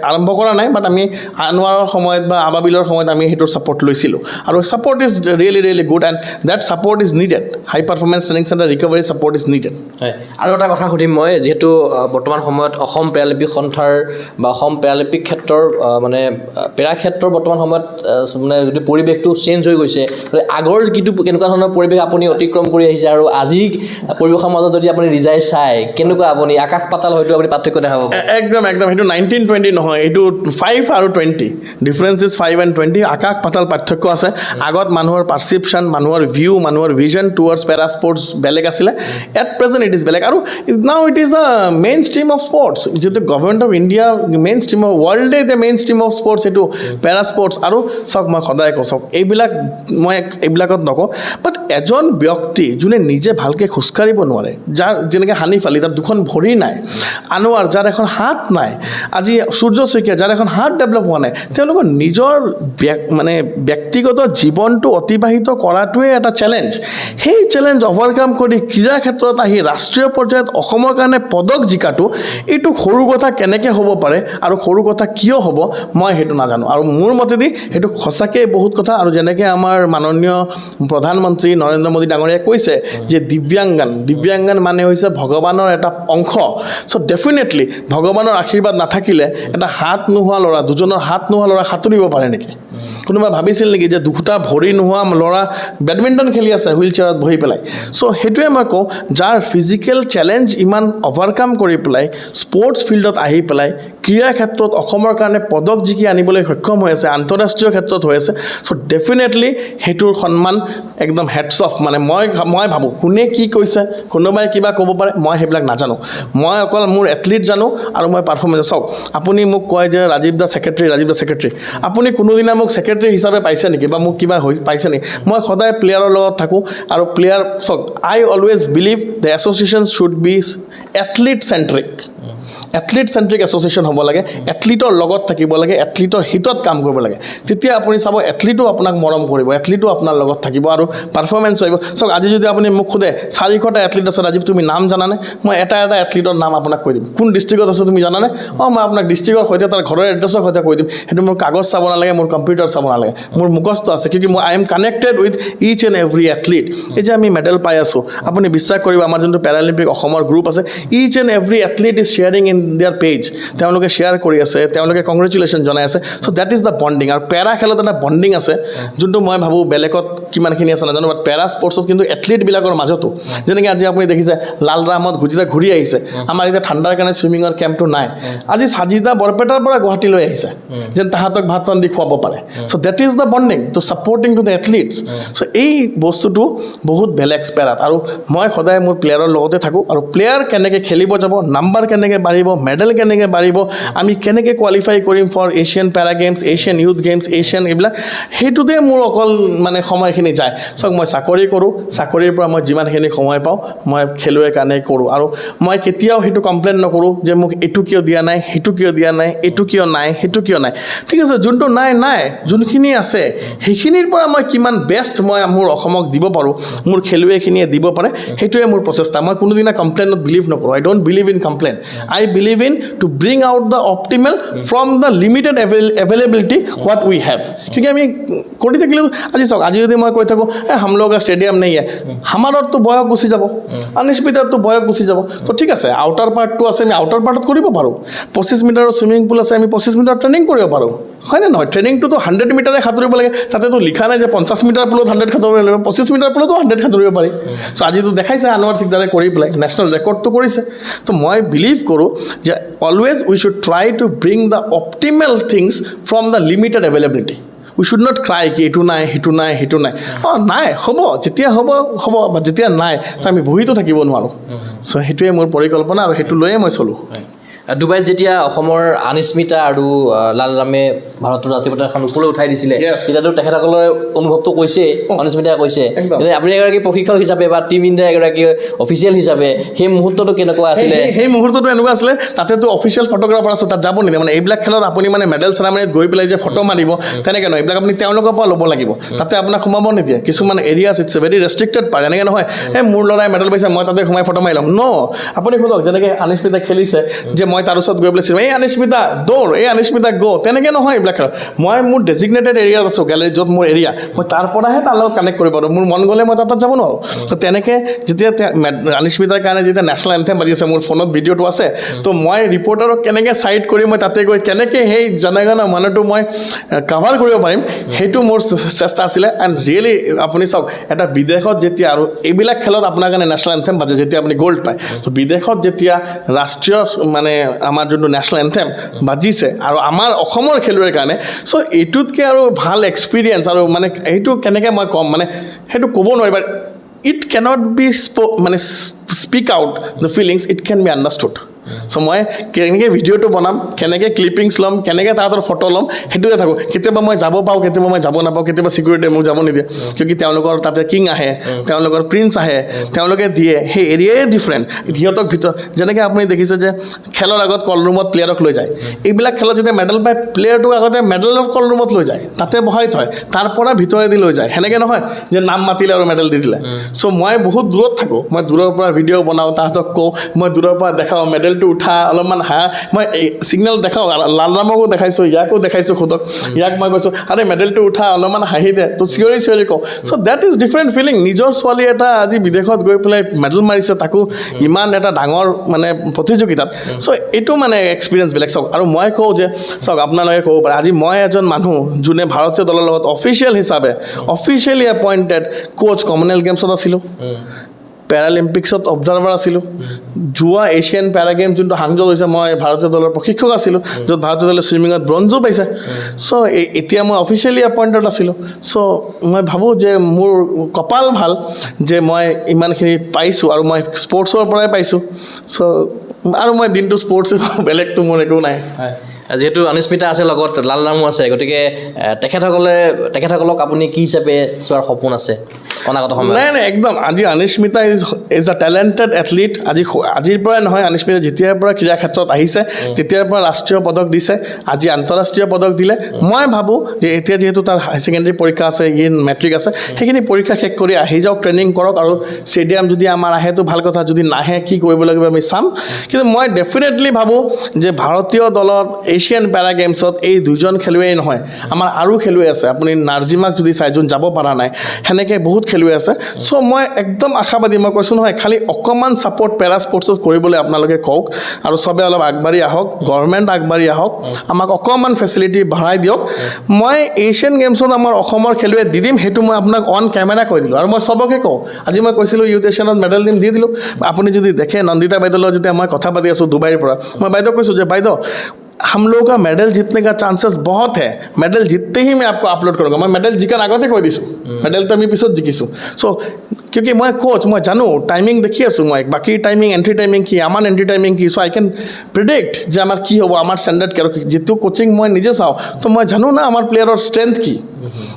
আৰম্ভ কৰা নাই বাট আমি আনোৱাৰৰ সময়ত বা আবাবিলৰ সময়ত আমি সেইটোৰ ছাপৰ্ট লৈছিলোঁ আৰু support is really good and that support is needed high performance training centre recovery support is needed হয় আৰু এটা কথা সুধিম মই যিহেতু বৰ্তমান সময়ত অসম পেৰালিম্পিক সন্থাৰ বা অসম পেৰালিম্পিক ক্ষেত্ৰৰ মানে পেৰা ক্ষেত্ৰৰ বৰ্তমান সময়ত মানে যদি পৰিৱেশটো চেঞ্জ হৈ গৈছে আগৰ যিটো কেনেকুৱা ধৰণৰ পৰিৱেশ আপুনি অতিক্ৰম কৰি আহিছে আৰু আজিৰ পৰিৱেশৰ মাজত যদি আপুনি ৰিজাই চাই কেনেকুৱা আপুনি আকাশ পাতাল হয়তো আপুনি পাৰ্থক্য দেখা পাব একদম সেইটো 1920 নহয় এইটো 5 আৰু 20 ডিফাৰেঞ্চ ইজ 5 and 20 আকাশ পাতাল পাৰ্থক্য আছে আগত মানুহৰ পাৰ্চিপশ্যন মানুহৰ ভিউ মানুহৰ ভিজন টুৱাৰ্ডছ পেৰা স্পৰ্টছ বেলেগ আছিলে এট প্ৰেজেণ্ট ইট ইজ বেলেগ আৰু now it is a main stream of sports যিটো government of India main stream of ৱৰ্ল্ডে এতিয়া মেইন ষ্ট্ৰীম অফ স্পৰ্টছ এইটো পেৰা স্পৰ্টছ আৰু চাওক মই সদায় কওঁ চাওক এইবিলাকত নকওঁ বাট এজন ব্যক্তি যোনে নিজে ভালকৈ খোজকাঢ়িব নোৱাৰে যাৰ যেনেকৈ হানিফ আলি তাৰ দুখন ভৰি নাই আনোৱাৰ যাৰ এখন হাত নাই আজি সূৰ্য শইকীয়া যাৰ এখন হাত ডেভেলপ হোৱা নাই তেওঁলোকৰ নিজৰ মানে ব্যক্তিগত জীৱনটো অতিবাহিত কৰাটোৱে এটা চেলেঞ্জ সেই চেলেঞ্জ অভাৰকাম কৰি ক্ৰীড়া ক্ষেত্ৰত আহি ৰাষ্ট্ৰীয় পৰ্যায়ত অসমৰ কাৰণে পদক জিকাটো এইটো সৰু কথা কেনেকৈ হ'ব পাৰে আৰু সৰু কথা কিয় হ'ব মই সেইটো নাজানো আৰু মোৰ মতেদি সেইটো সঁচাকৈ বহুত কথা আৰু যেনেকৈ আমাৰ মাননীয় প্ৰধানমন্ত্ৰী নৰেন্দ্ৰ মোদী ডাঙৰীয়াই কৈছে যে দিব্যাংগন মানে হৈছে ভগৱানৰ এটা অংশ চ' ডেফিনেটলি ভগৱানৰ আশীৰ্বাদ নাথাকিলে এটা হাত নোহোৱা ল'ৰা দুজনৰ হাত নোহোৱা ল'ৰা সাঁতুৰিব পাৰে নেকি কোনোবা ভাবিছিল নেকি যে দুটা ভৰি নোহোৱা ল'ৰা বেডমিণ্টন খেলি আছে হুইল চেয়াৰত বহি পেলাই চ' সেইটোৱে মই কওঁ যাৰ ফিজিকেল চেলেঞ্জ ইমান অভাৰকাম কৰি পেলাই স্পৰ্টছ স্পৰ্টছ ফিল্ডত আহি পেলাই ক্ৰীড়া ক্ষেত্ৰত অসমৰ কাৰণে পদক জিকি আনিবলৈ সক্ষম হৈ আছে, আন্তঃৰাষ্ট্ৰীয় ক্ষেত্ৰত হৈ আছে। চ' ডেফিনেটলি সেইটোৰ সন্মান একদম হেডছ অফ। মানে মই ভাবোঁ কোনে কি কৈছে, কোনোবাই কিবা ক'ব পাৰে, মই সেইবিলাক নাজানো। মই অকল মোৰ এথলিট জানো আৰু মই পাৰফৰ্মেঞ্চ। চাওক, আপুনি মোক কয় যে ৰাজীৱ দা ছেক্ৰেটাৰী, আপুনি কোনোদিনা মোক ছেক্ৰেটাৰী হিচাপে পাইছে নেকি বা মোক কিবা পাইছে নেকি? মই সদায় প্লেয়াৰৰ লগত থাকোঁ আৰু প্লেয়াৰ, চাওক, I always believe the association should be athlete centric association হ'ব লাগে, এথলিটৰ লগত থাকিব লাগে, এথলিটৰ হিতত কাম কৰিব লাগে। তেতিয়া আপুনি চাব এথলিটো আপোনাক মৰম কৰিব, এথলিটো আপোনাৰ লগত থাকিব আৰু পাৰফৰ্মেঞ্চ আহিব। চাওক, আজি যদি আপুনি মোক সোধে 400টা এথলিট আছে ৰাজীৱ, তুমি নাম জানানে? মই এটা এথলিটৰ নাম আপোনাক কৈ দিম। কোন ডিষ্ট্ৰিক্টত আছে তুমি জানানে? মই আপোনাক ডিষ্ট্ৰিক্টৰ সৈতে তাৰ ঘৰৰ এড্ৰেছৰ সৈতে কৈ দিম। সেইটো মোৰ কাগজ চাব নালাগে, মোৰ কম্পিউটাৰ চাব নালাগে, মোৰ মুখস্থ আছে, কিয় মই I am connected with each and every athlete. এই যে আমি মেডেল পাই আছোঁ, আপুনি বিশ্বাস কৰিব, আমাৰ যোনটো পেৰালিম্পিক অসমৰ গ্ৰুপ আছে, each and every athlete is sharing in their page. তেওঁলোকে শ্বেয়াৰ কৰি আছে, তেওঁলোকে কংগ্ৰেচুলেশ্যন জনাই আছে। So' that is the bonding. আৰু পেৰা খেলত এটা বণ্ডিং আছে, যোনটো মই ভাবোঁ বেলেগত কিমানখিনি আছে নাজানো, বাট পেৰা স্পৰ্টছত কিন্তু এথলিটবিলাকৰ মাজতো, যেনেকৈ আজি আপুনি দেখিছে লালৰা আহমদ ঘূৰি আহিছে। আমাৰ এতিয়া ঠাণ্ডাৰ কাৰণে ছুইমিঙৰ কেম্পটো নাই। আজি সাজিদা বৰপেটাৰ পৰা গুৱাহাটীলৈ আহিছে যেন তাহাঁতক ভাত ৰান্ধি খুৱাব পাৰে। So' that is the bonding to supporting to the athletes. So' এই বস্তুটো বহুত বেলেগ পেৰাত। আৰু মই সদায় মোৰ প্লেয়াৰৰ লগতে থাকোঁ। আৰু প্লেয়াৰ কেনেকৈ খেলিব যাব, নাম্বাৰ কেনেকৈ বাঢ়িব, মেডেল কেনেকৈ বাঢ়িব, আমি কেনেকৈ কোৱালিফাই কৰিম for Asian para games, Asian youth games, Asian এইবিলাক, সেইটোতে মোৰ অকল মানে সময়খিনি যায়। চাওক, মই চাকৰি কৰোঁ, চাকৰিৰ পৰা মই যিমানখিনি সময় পাওঁ মই খেলুৱৈৰ কাৰণে কৰোঁ। আৰু মই কেতিয়াও সেইটো কমপ্লেইন নকৰোঁ যে মোক এইটো কিয় দিয়া নাই, সেইটো কিয় দিয়া নাই, এইটো কিয় নাই, সেইটো কিয় নাই। ঠিক আছে, যোনটো নাই, যোনখিনি আছে সেইখিনিৰ পৰা মই কিমান বেষ্ট মই মোৰ অসমক দিব পাৰোঁ, মোৰ খেলুৱৈখিনিয়ে দিব পাৰে, সেইটোৱে মোৰ প্ৰচেষ্টা। মই কোনোদিনা কমপ্লেইনত বিলিভ নকৰোঁ। I don't believe in complain. I believe in to bring out the optimal from the limited availability what we have. কিয় আমি কৰি থাকিলোঁ। আজি চাওক, আজি যদি মই কৈ থাকোঁ হাম লোগ ষ্টেডিয়াম নেই है, আমাৰতো বয়স গুচি যাব, অনিশ্মিতাৰতো বয়স গুচি যাব। তো ঠিক আছে, আউটাৰ পাৰ্টটো আছে, আমি আউটাৰ পাৰ্টত কৰিব পাৰোঁ। 25 মিটাৰৰ ছুইমিং পুল আছে, আমি 25 মিটাৰ ট্ৰেইনিং কৰিব পাৰোঁ, হয়নে নহয়? ট্ৰেইনিংটোতো 100 মিটাৰে সাঁতুৰিব লাগে, তাতেতো লিখা নাই যে 50 মিটাৰ পুলত 100 সাঁতুৰিব লাগিব, 25 মিটাৰ পুলতো 100 সাঁতুৰিব পাৰি। চ' আজিতো দেখাইছে আনোৱাৰ সিকদাৰে কৰি পেলাই নেশ্যনেল ৰেকৰ্ডটো কৰিছে। তো মই বিলিভ কৰোঁ যে always we should try to bring the optimal things from the limited availability. We should not cry কি এইটো নাই, সেইটো নাই, সেইটো নাই। নাই, হ'ব, যেতিয়া হ'ব, বা যেতিয়া নাই তো আমি বহিতো থাকিব নোৱাৰোঁ। চ' সেইটোৱে মোৰ পৰিকল্পনা আৰু সেইটো লৈয়ে মই চলোঁ। ডুবাইত যেতিয়া অসমৰ অনিশ্মিতা আৰু লালৰামে ভাৰতৰ জাতীয় পতাকাখন ওপৰলৈ উঠাই দিছিলে, তেতিয়াতো তেখেতসকলৰ অনুভৱটো কৈছে, অনিশ্মিতাই কৈছে। আপুনি এগৰাকী প্ৰশিক্ষক হিচাপে বা টিম ইণ্ডিয়াৰ এগৰাকী অফিচিয়েল হিচাপে সেই মুহূৰ্তটো কেনেকুৱা আছিলে? সেই মুহূৰ্তটো এনেকুৱা আছিলে, তাতেতো অফিচিয়েল ফটোগ্ৰাফাৰ আছে, তাত যাব নিদিয়ে। মানে এইবিলাক খেলত আপুনি মানে মেডেল চেৰামনিত গৈ পেলাই যে ফটো মাৰিব, তেনেকৈ নহয়। এইবিলাক আপুনি তেওঁলোকৰ পৰা ল'ব লাগিব, তাতে আপোনাক সোমাব নিদিয়ে। কিছুমান areas it's very restricted part. এনেকৈ নহয় মোৰ ল'ৰাই মেডেল পাইছে মই তাতে সোমাই ফটো মাৰি ল'ম। আপুনি সোধক, যেনেকৈ অনিশ্মিতা খেলিছে যে মই তাৰ ওচৰত গৈ পেলাই এই অনিশ্মিতা দৌৰ, এই অনিশ্মিতা গ', তেনেকৈ নহয় এইবিলাক খেলত। মই মোৰ ডেজিগনেটেড এৰিয়াত আছোঁ, গেলেৰীত য'ত মোৰ এৰিয়া, মই তাৰ পৰাহে তাৰ লগত কানেক্ট কৰিব পাৰোঁ। মোৰ মন গ'লে মই তাত যাব নোৱাৰোঁ। তো তেনেকৈ যেতিয়া অনিশ্মিতাৰ কাৰণে যেতিয়া নেশ্যনেল এন্থেম বাজি আছে, মোৰ ফোনত ভিডিঅ'টো আছে, তো মই ৰিপৰ্টাৰক কেনেকৈ ছাইড কৰি মই তাতে গৈ কেনেকৈ সেই জনগণৰ মানুহটো মই কাভাৰ কৰিব পাৰিম, সেইটো মোৰ চেষ্টা আছিলে। এণ্ড ৰিয়েলি আপুনি চাওক, এটা বিদেশত যেতিয়া, আৰু এইবিলাক খেলত আপোনাৰ কাৰণে নেশ্যনেল এন্থেম বাজে যেতিয়া আপুনি গ'ল্ড পায়, তো বিদেশত যেতিয়া ৰাষ্ট্ৰীয় মানে আমাৰ যোনটো নেশ্যনেল এন্থেম বাজিছে আৰু আমাৰ অসমৰ খেলুৱৈৰ কাৰণে, চ' এইটোতকৈ আৰু ভাল এক্সপিৰিয়েঞ্চ আৰু মানে সেইটো কেনেকৈ মই ক'ম, মানে সেইটো ক'ব নোৱাৰি। বাট ইট কেনট বি মানে speak out the feelings, it can be understood. So' মই কেনেকৈ ভিডিঅ'টো বনাম, কেনেকৈ ক্লিপিংছ ল'ম, কেনেকৈ তাহাঁতৰ ফটো ল'ম, সেইটোতে থাকোঁ। কেতিয়াবা মই যাব পাওঁ, কেতিয়াবা মই যাব নাপাওঁ, কেতিয়াবা ছিকিউৰিটিয়ে মোক যাব নিদিয়ে, কিয় তেওঁলোকৰ তাতে কিং আহে, তেওঁলোকৰ প্ৰিন্স আহে, তেওঁলোকে দিয়ে। সেই এৰিয়াই ডিফাৰেণ্ট। সিহঁতক ভিতৰত যেনেকৈ আপুনি দেখিছে যে খেলৰ আগত কল ৰুমত প্লেয়াৰক লৈ যায়, এইবিলাক খেলত যেতিয়া মেডেল পায় প্লেয়াৰটোক আগতে মেডেলৰ কল ৰুমত লৈ যায়, তাতে বহাই থয়, তাৰ পৰা ভিতৰেদি লৈ যায়। সেনেকৈ নহয় যে নাম মাতিলে আৰু মেডেল দি দিলে। চ' মই বহুত দূৰত থাকোঁ, মই দূৰৰ পৰা ভিডিঅ' বনাওঁ, তাহাঁতক কওঁ, মই দূৰৰ পৰা দেখাওঁ মেডেলটো উঠা, অলপমান মই ছিগনেল দেখাওঁ, লালৰামকো দেখাইছোঁ, ইয়াকো দেখাইছোঁ, খুদক ইয়াক মই কৈছোঁ আৰে মেডেলটো উঠা, অলপমান হাঁহি দে, তো চিঞৰি কওঁ। চ' দেট ইজ ডিফাৰেণ্ট ফিলিং। নিজৰ ছোৱালী এটা আজি বিদেশত গৈ পেলাই মেডেল মাৰিছে, তাকো ইমান এটা ডাঙৰ মানে প্ৰতিযোগিতাত। চ' এইটো মানে এক্সপিৰিয়েঞ্চবিলাক চাওক। আৰু মই কওঁ যে চাওক, আপোনালোকে ক'ব পাৰে আজি মই এজন মানুহ যোনে ভাৰতীয় দলৰ লগত অফিচিয়েলি এপইণ্টেড কোচ কমনৱেলথ গেমছত আছিলোঁ, পেৰালিম্পিক্সত অবজাৰ্ভাৰ আছিলোঁ যোৱা এছিয়ান পেৰা গেম যোনটো হাংজত হৈছে মই ভাৰতীয় দলৰ প্ৰশিক্ষক আছিলোঁ য'ত ভাৰতীয় দলে ছুইমিঙত ব্ৰঞ্জো পাইছে চ' এতিয়া মই অফিচিয়েলি এপইণ্টেড আছিলোঁ চ' মই ভাবোঁ যে মোৰ কপাল ভাল যে মই ইমানখিনি পাইছোঁ আৰু মই স্পৰ্টছৰ পৰাই পাইছোঁ চ' আৰু মই দিনটো স্পৰ্টছ বেলেগটো মোৰ একো নাই যিহেতু অনিস্মিতা আছে লগত লালনামো আছে গতিকে তেখেতসকলক আপুনি কি হিচাপে চোৱাৰ সপোন আছে অনাগত সময়ত নাই একদম আজি অনিস্মিতা ইজ আ টেলেণ্টেড এথলিট আজিৰ পৰাই নহয় অনিস্মিতা যেতিয়াৰ পৰা ক্ৰীড়া ক্ষেত্ৰত আহিছে তেতিয়াৰ পৰা ৰাষ্ট্ৰীয় পদক দিছে আজি আন্তঃৰাষ্ট্ৰীয় পদক দিলে মই ভাবোঁ যে এতিয়া যিহেতু তাৰ হাই ছেকেণ্ডেৰী পৰীক্ষা আছে মেট্ৰিক আছে সেইখিনি পৰীক্ষা শেষ কৰি আহি যাওক ট্ৰেইনিং কৰক আৰু ষ্টেডিয়াম যদি আমাৰ আহেতো ভাল কথা যদি নাহে কি কৰিব লাগিব আমি চাম কিন্তু মই ডেফিনেটলি ভাবোঁ যে ভাৰতীয় দলত এছিয়ান পেৰা গেমছত এই দুজন খেলুৱৈয়ে নহয় আমাৰ আৰু খেলুৱৈ আছে আপুনি নাৰ্জিমাক যদি চাই যোন যাব পৰা নাই সেনেকৈ বহুত খেলুৱৈ আছে চ' মই একদম আশাবাদী মই কৈছোঁ নহয় খালি অকণমান ছাপৰ্ট পেৰা স্পৰ্টছত কৰিবলৈ আপোনালোকে কওক আৰু চবে অলপ আগবাঢ়ি আহক গভৰ্ণমেণ্ট আগবাঢ়ি আহক আমাক অকণমান ফেচিলিটি বঢ়াই দিয়ক মই এছিয়ান গেমছত আমাৰ অসমৰ খেলুৱৈ দি দিম সেইটো মই আপোনাক অন কেমেৰা কৈ দিলোঁ আৰু মই চবকে কওঁ আজি মই কৈছিলোঁ ইউথ এছিয়ানত মেডেল দিম দি দিলোঁ আপুনি যদি দেখে নন্দিতা বাইদেউৰ লগত যেতিয়া মই কথা পাতি আছোঁ ডুবাইৰ পৰা মই বাইদেউক কৈছোঁ যে বাইদেউ हम लोगों का मेडल जीतने का चांसेस बहुत है मेडल जीतते ही मैं आपको अपलोड करूँगा मैं मेडल जिकार আগতে কৈ দিছোঁ মেডেল তো আমি পিছত জিকিছোঁ চ' কিউকি মই কোচ মই জানো টাইমিং দেখি আছোঁ মই বাকী টাইমিং এণ্ট্ৰি টাইমিং কি আমাৰ এণ্ট্ৰি টাইমিং কি চ' আই কেন প্ৰিডিক্ট যে আমাৰ কি হ'ব আমাৰ ষ্টেণ্ডাৰ্ড কি আৰু যিটো কোচিং মই নিজে চাওঁ তো মই জানো না আমাৰ প্লেয়াৰৰ ষ্ট্ৰেংথ কি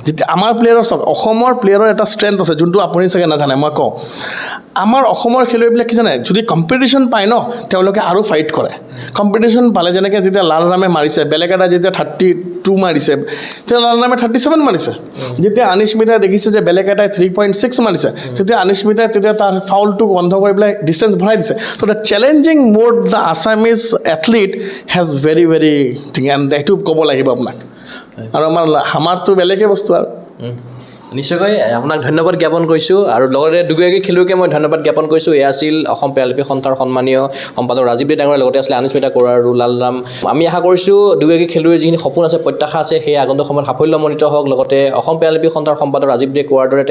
যেতিয়া আমাৰ প্লেয়াৰৰ চাওক অসমৰ প্লেয়াৰৰ এটা ষ্ট্ৰেংথ আছে যোনটো আপুনি চাগে নাজানে মই কওঁ আমাৰ অসমৰ খেলুৱৈবিলাক কি জানে যদি কম্পিটিশ্যন পায় ন তেওঁলোকে আৰু ফাইট কৰে কম্পিটিশ্যন পালে যেনেকৈ যেতিয়া লালৰামে মাৰিছে বেলেগ এটা যেতিয়া 32 মাৰিছে তেতিয়া লালৰামে 37 মাৰিছে যেতিয়া অনিস্মিতাই দেখিছে যে বেলেগ এটাই 3.6 মাৰিছে তেতিয়া অনিস্মিতাই তেতিয়া তাৰ ফাউলটো বন্ধ কৰি পেলাই ডিষ্টেঞ্চ বঢ়াই দিছে তো the challenging mode the Assamese athlete has very very thing and এইটো ক'ব লাগিব আপোনাক আৰু আমাৰতো বেলেগেই বস্তু আৰু নিশ্চয়কৈ আপোনাক ধন্যবাদ জ্ঞাপন কৰিছোঁ আৰু লগতে দুগৰাকী খেলুৱৈকে মই ধন্যবাদ জ্ঞাপন কৰিছোঁ এয়া আছিল অসম পেৰালিম্পিক সন্থাৰ সন্মানীয় সম্পাদক ৰাজীৱ দে ডাঙৰীয়া লগতে আছিলে অনিস্মিতা কোঁৱৰ আৰু লালৰাম আমি আশা কৰিছোঁ দুগৰাকী খেলুৱৈৰ যিখিনি সপোন আছে প্ৰত্যাশা আছে সেই আগন্তুক সময়ত সাফল্যমণ্ডিত হওক লগতে অসম পেৰালিম্পিক সন্থাৰ সম্পাদক ৰাজীৱ দে কোঁৱৰৰ দৰে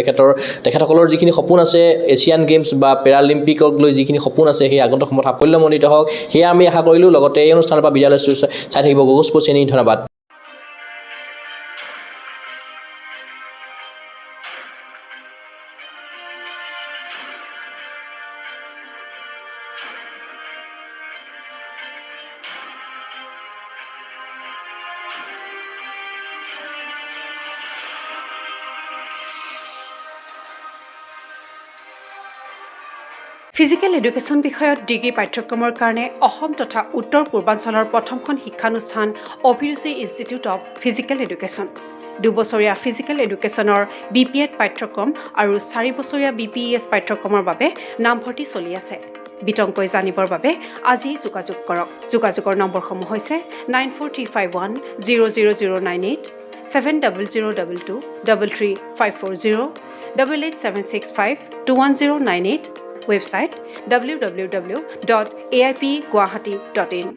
তেখেতসকলৰ যিখিনি সপোন আছে এছিয়ান গেমছ বা পেৰালিম্পিকক লৈ যিখিনি সপোন আছে সেই আগন্তুক সময়ত সাফল্যমণ্ডিত হওক সেয়া আমি আশা কৰিলোঁ লগতে এই অনুষ্ঠানৰ পৰা বিদ্যালয় চাই থাকিব গগৈ স্পৰ্টছ চেনেল ধন্যবাদ ফিজিকেল এডুকেশ্যন বিষয়ত ডিগ্ৰী পাঠ্যক্ৰমৰ কাৰণে অসম তথা উত্তৰ পূৰ্বাঞ্চলৰ প্ৰথমখন শিক্ষানুষ্ঠান অভিৰুচি ইনষ্টিটিউট অৱ ফিজিকেল এডুকেশ্যন 2 বছৰীয়া ফিজিকেল এডুকেশ্যনৰ BPEd পাঠ্যক্ৰম আৰু 4 বছৰীয়া BPES পাঠ্যক্ৰমৰ বাবে নামভৰ্তি চলি আছে বিতংকৈ জানিবৰ বাবে আজি যোগাযোগ কৰক যোগাযোগৰ নম্বৰসমূহ হৈছে 9435100098 700222 33540 88765210998 website www.aipguwahati.in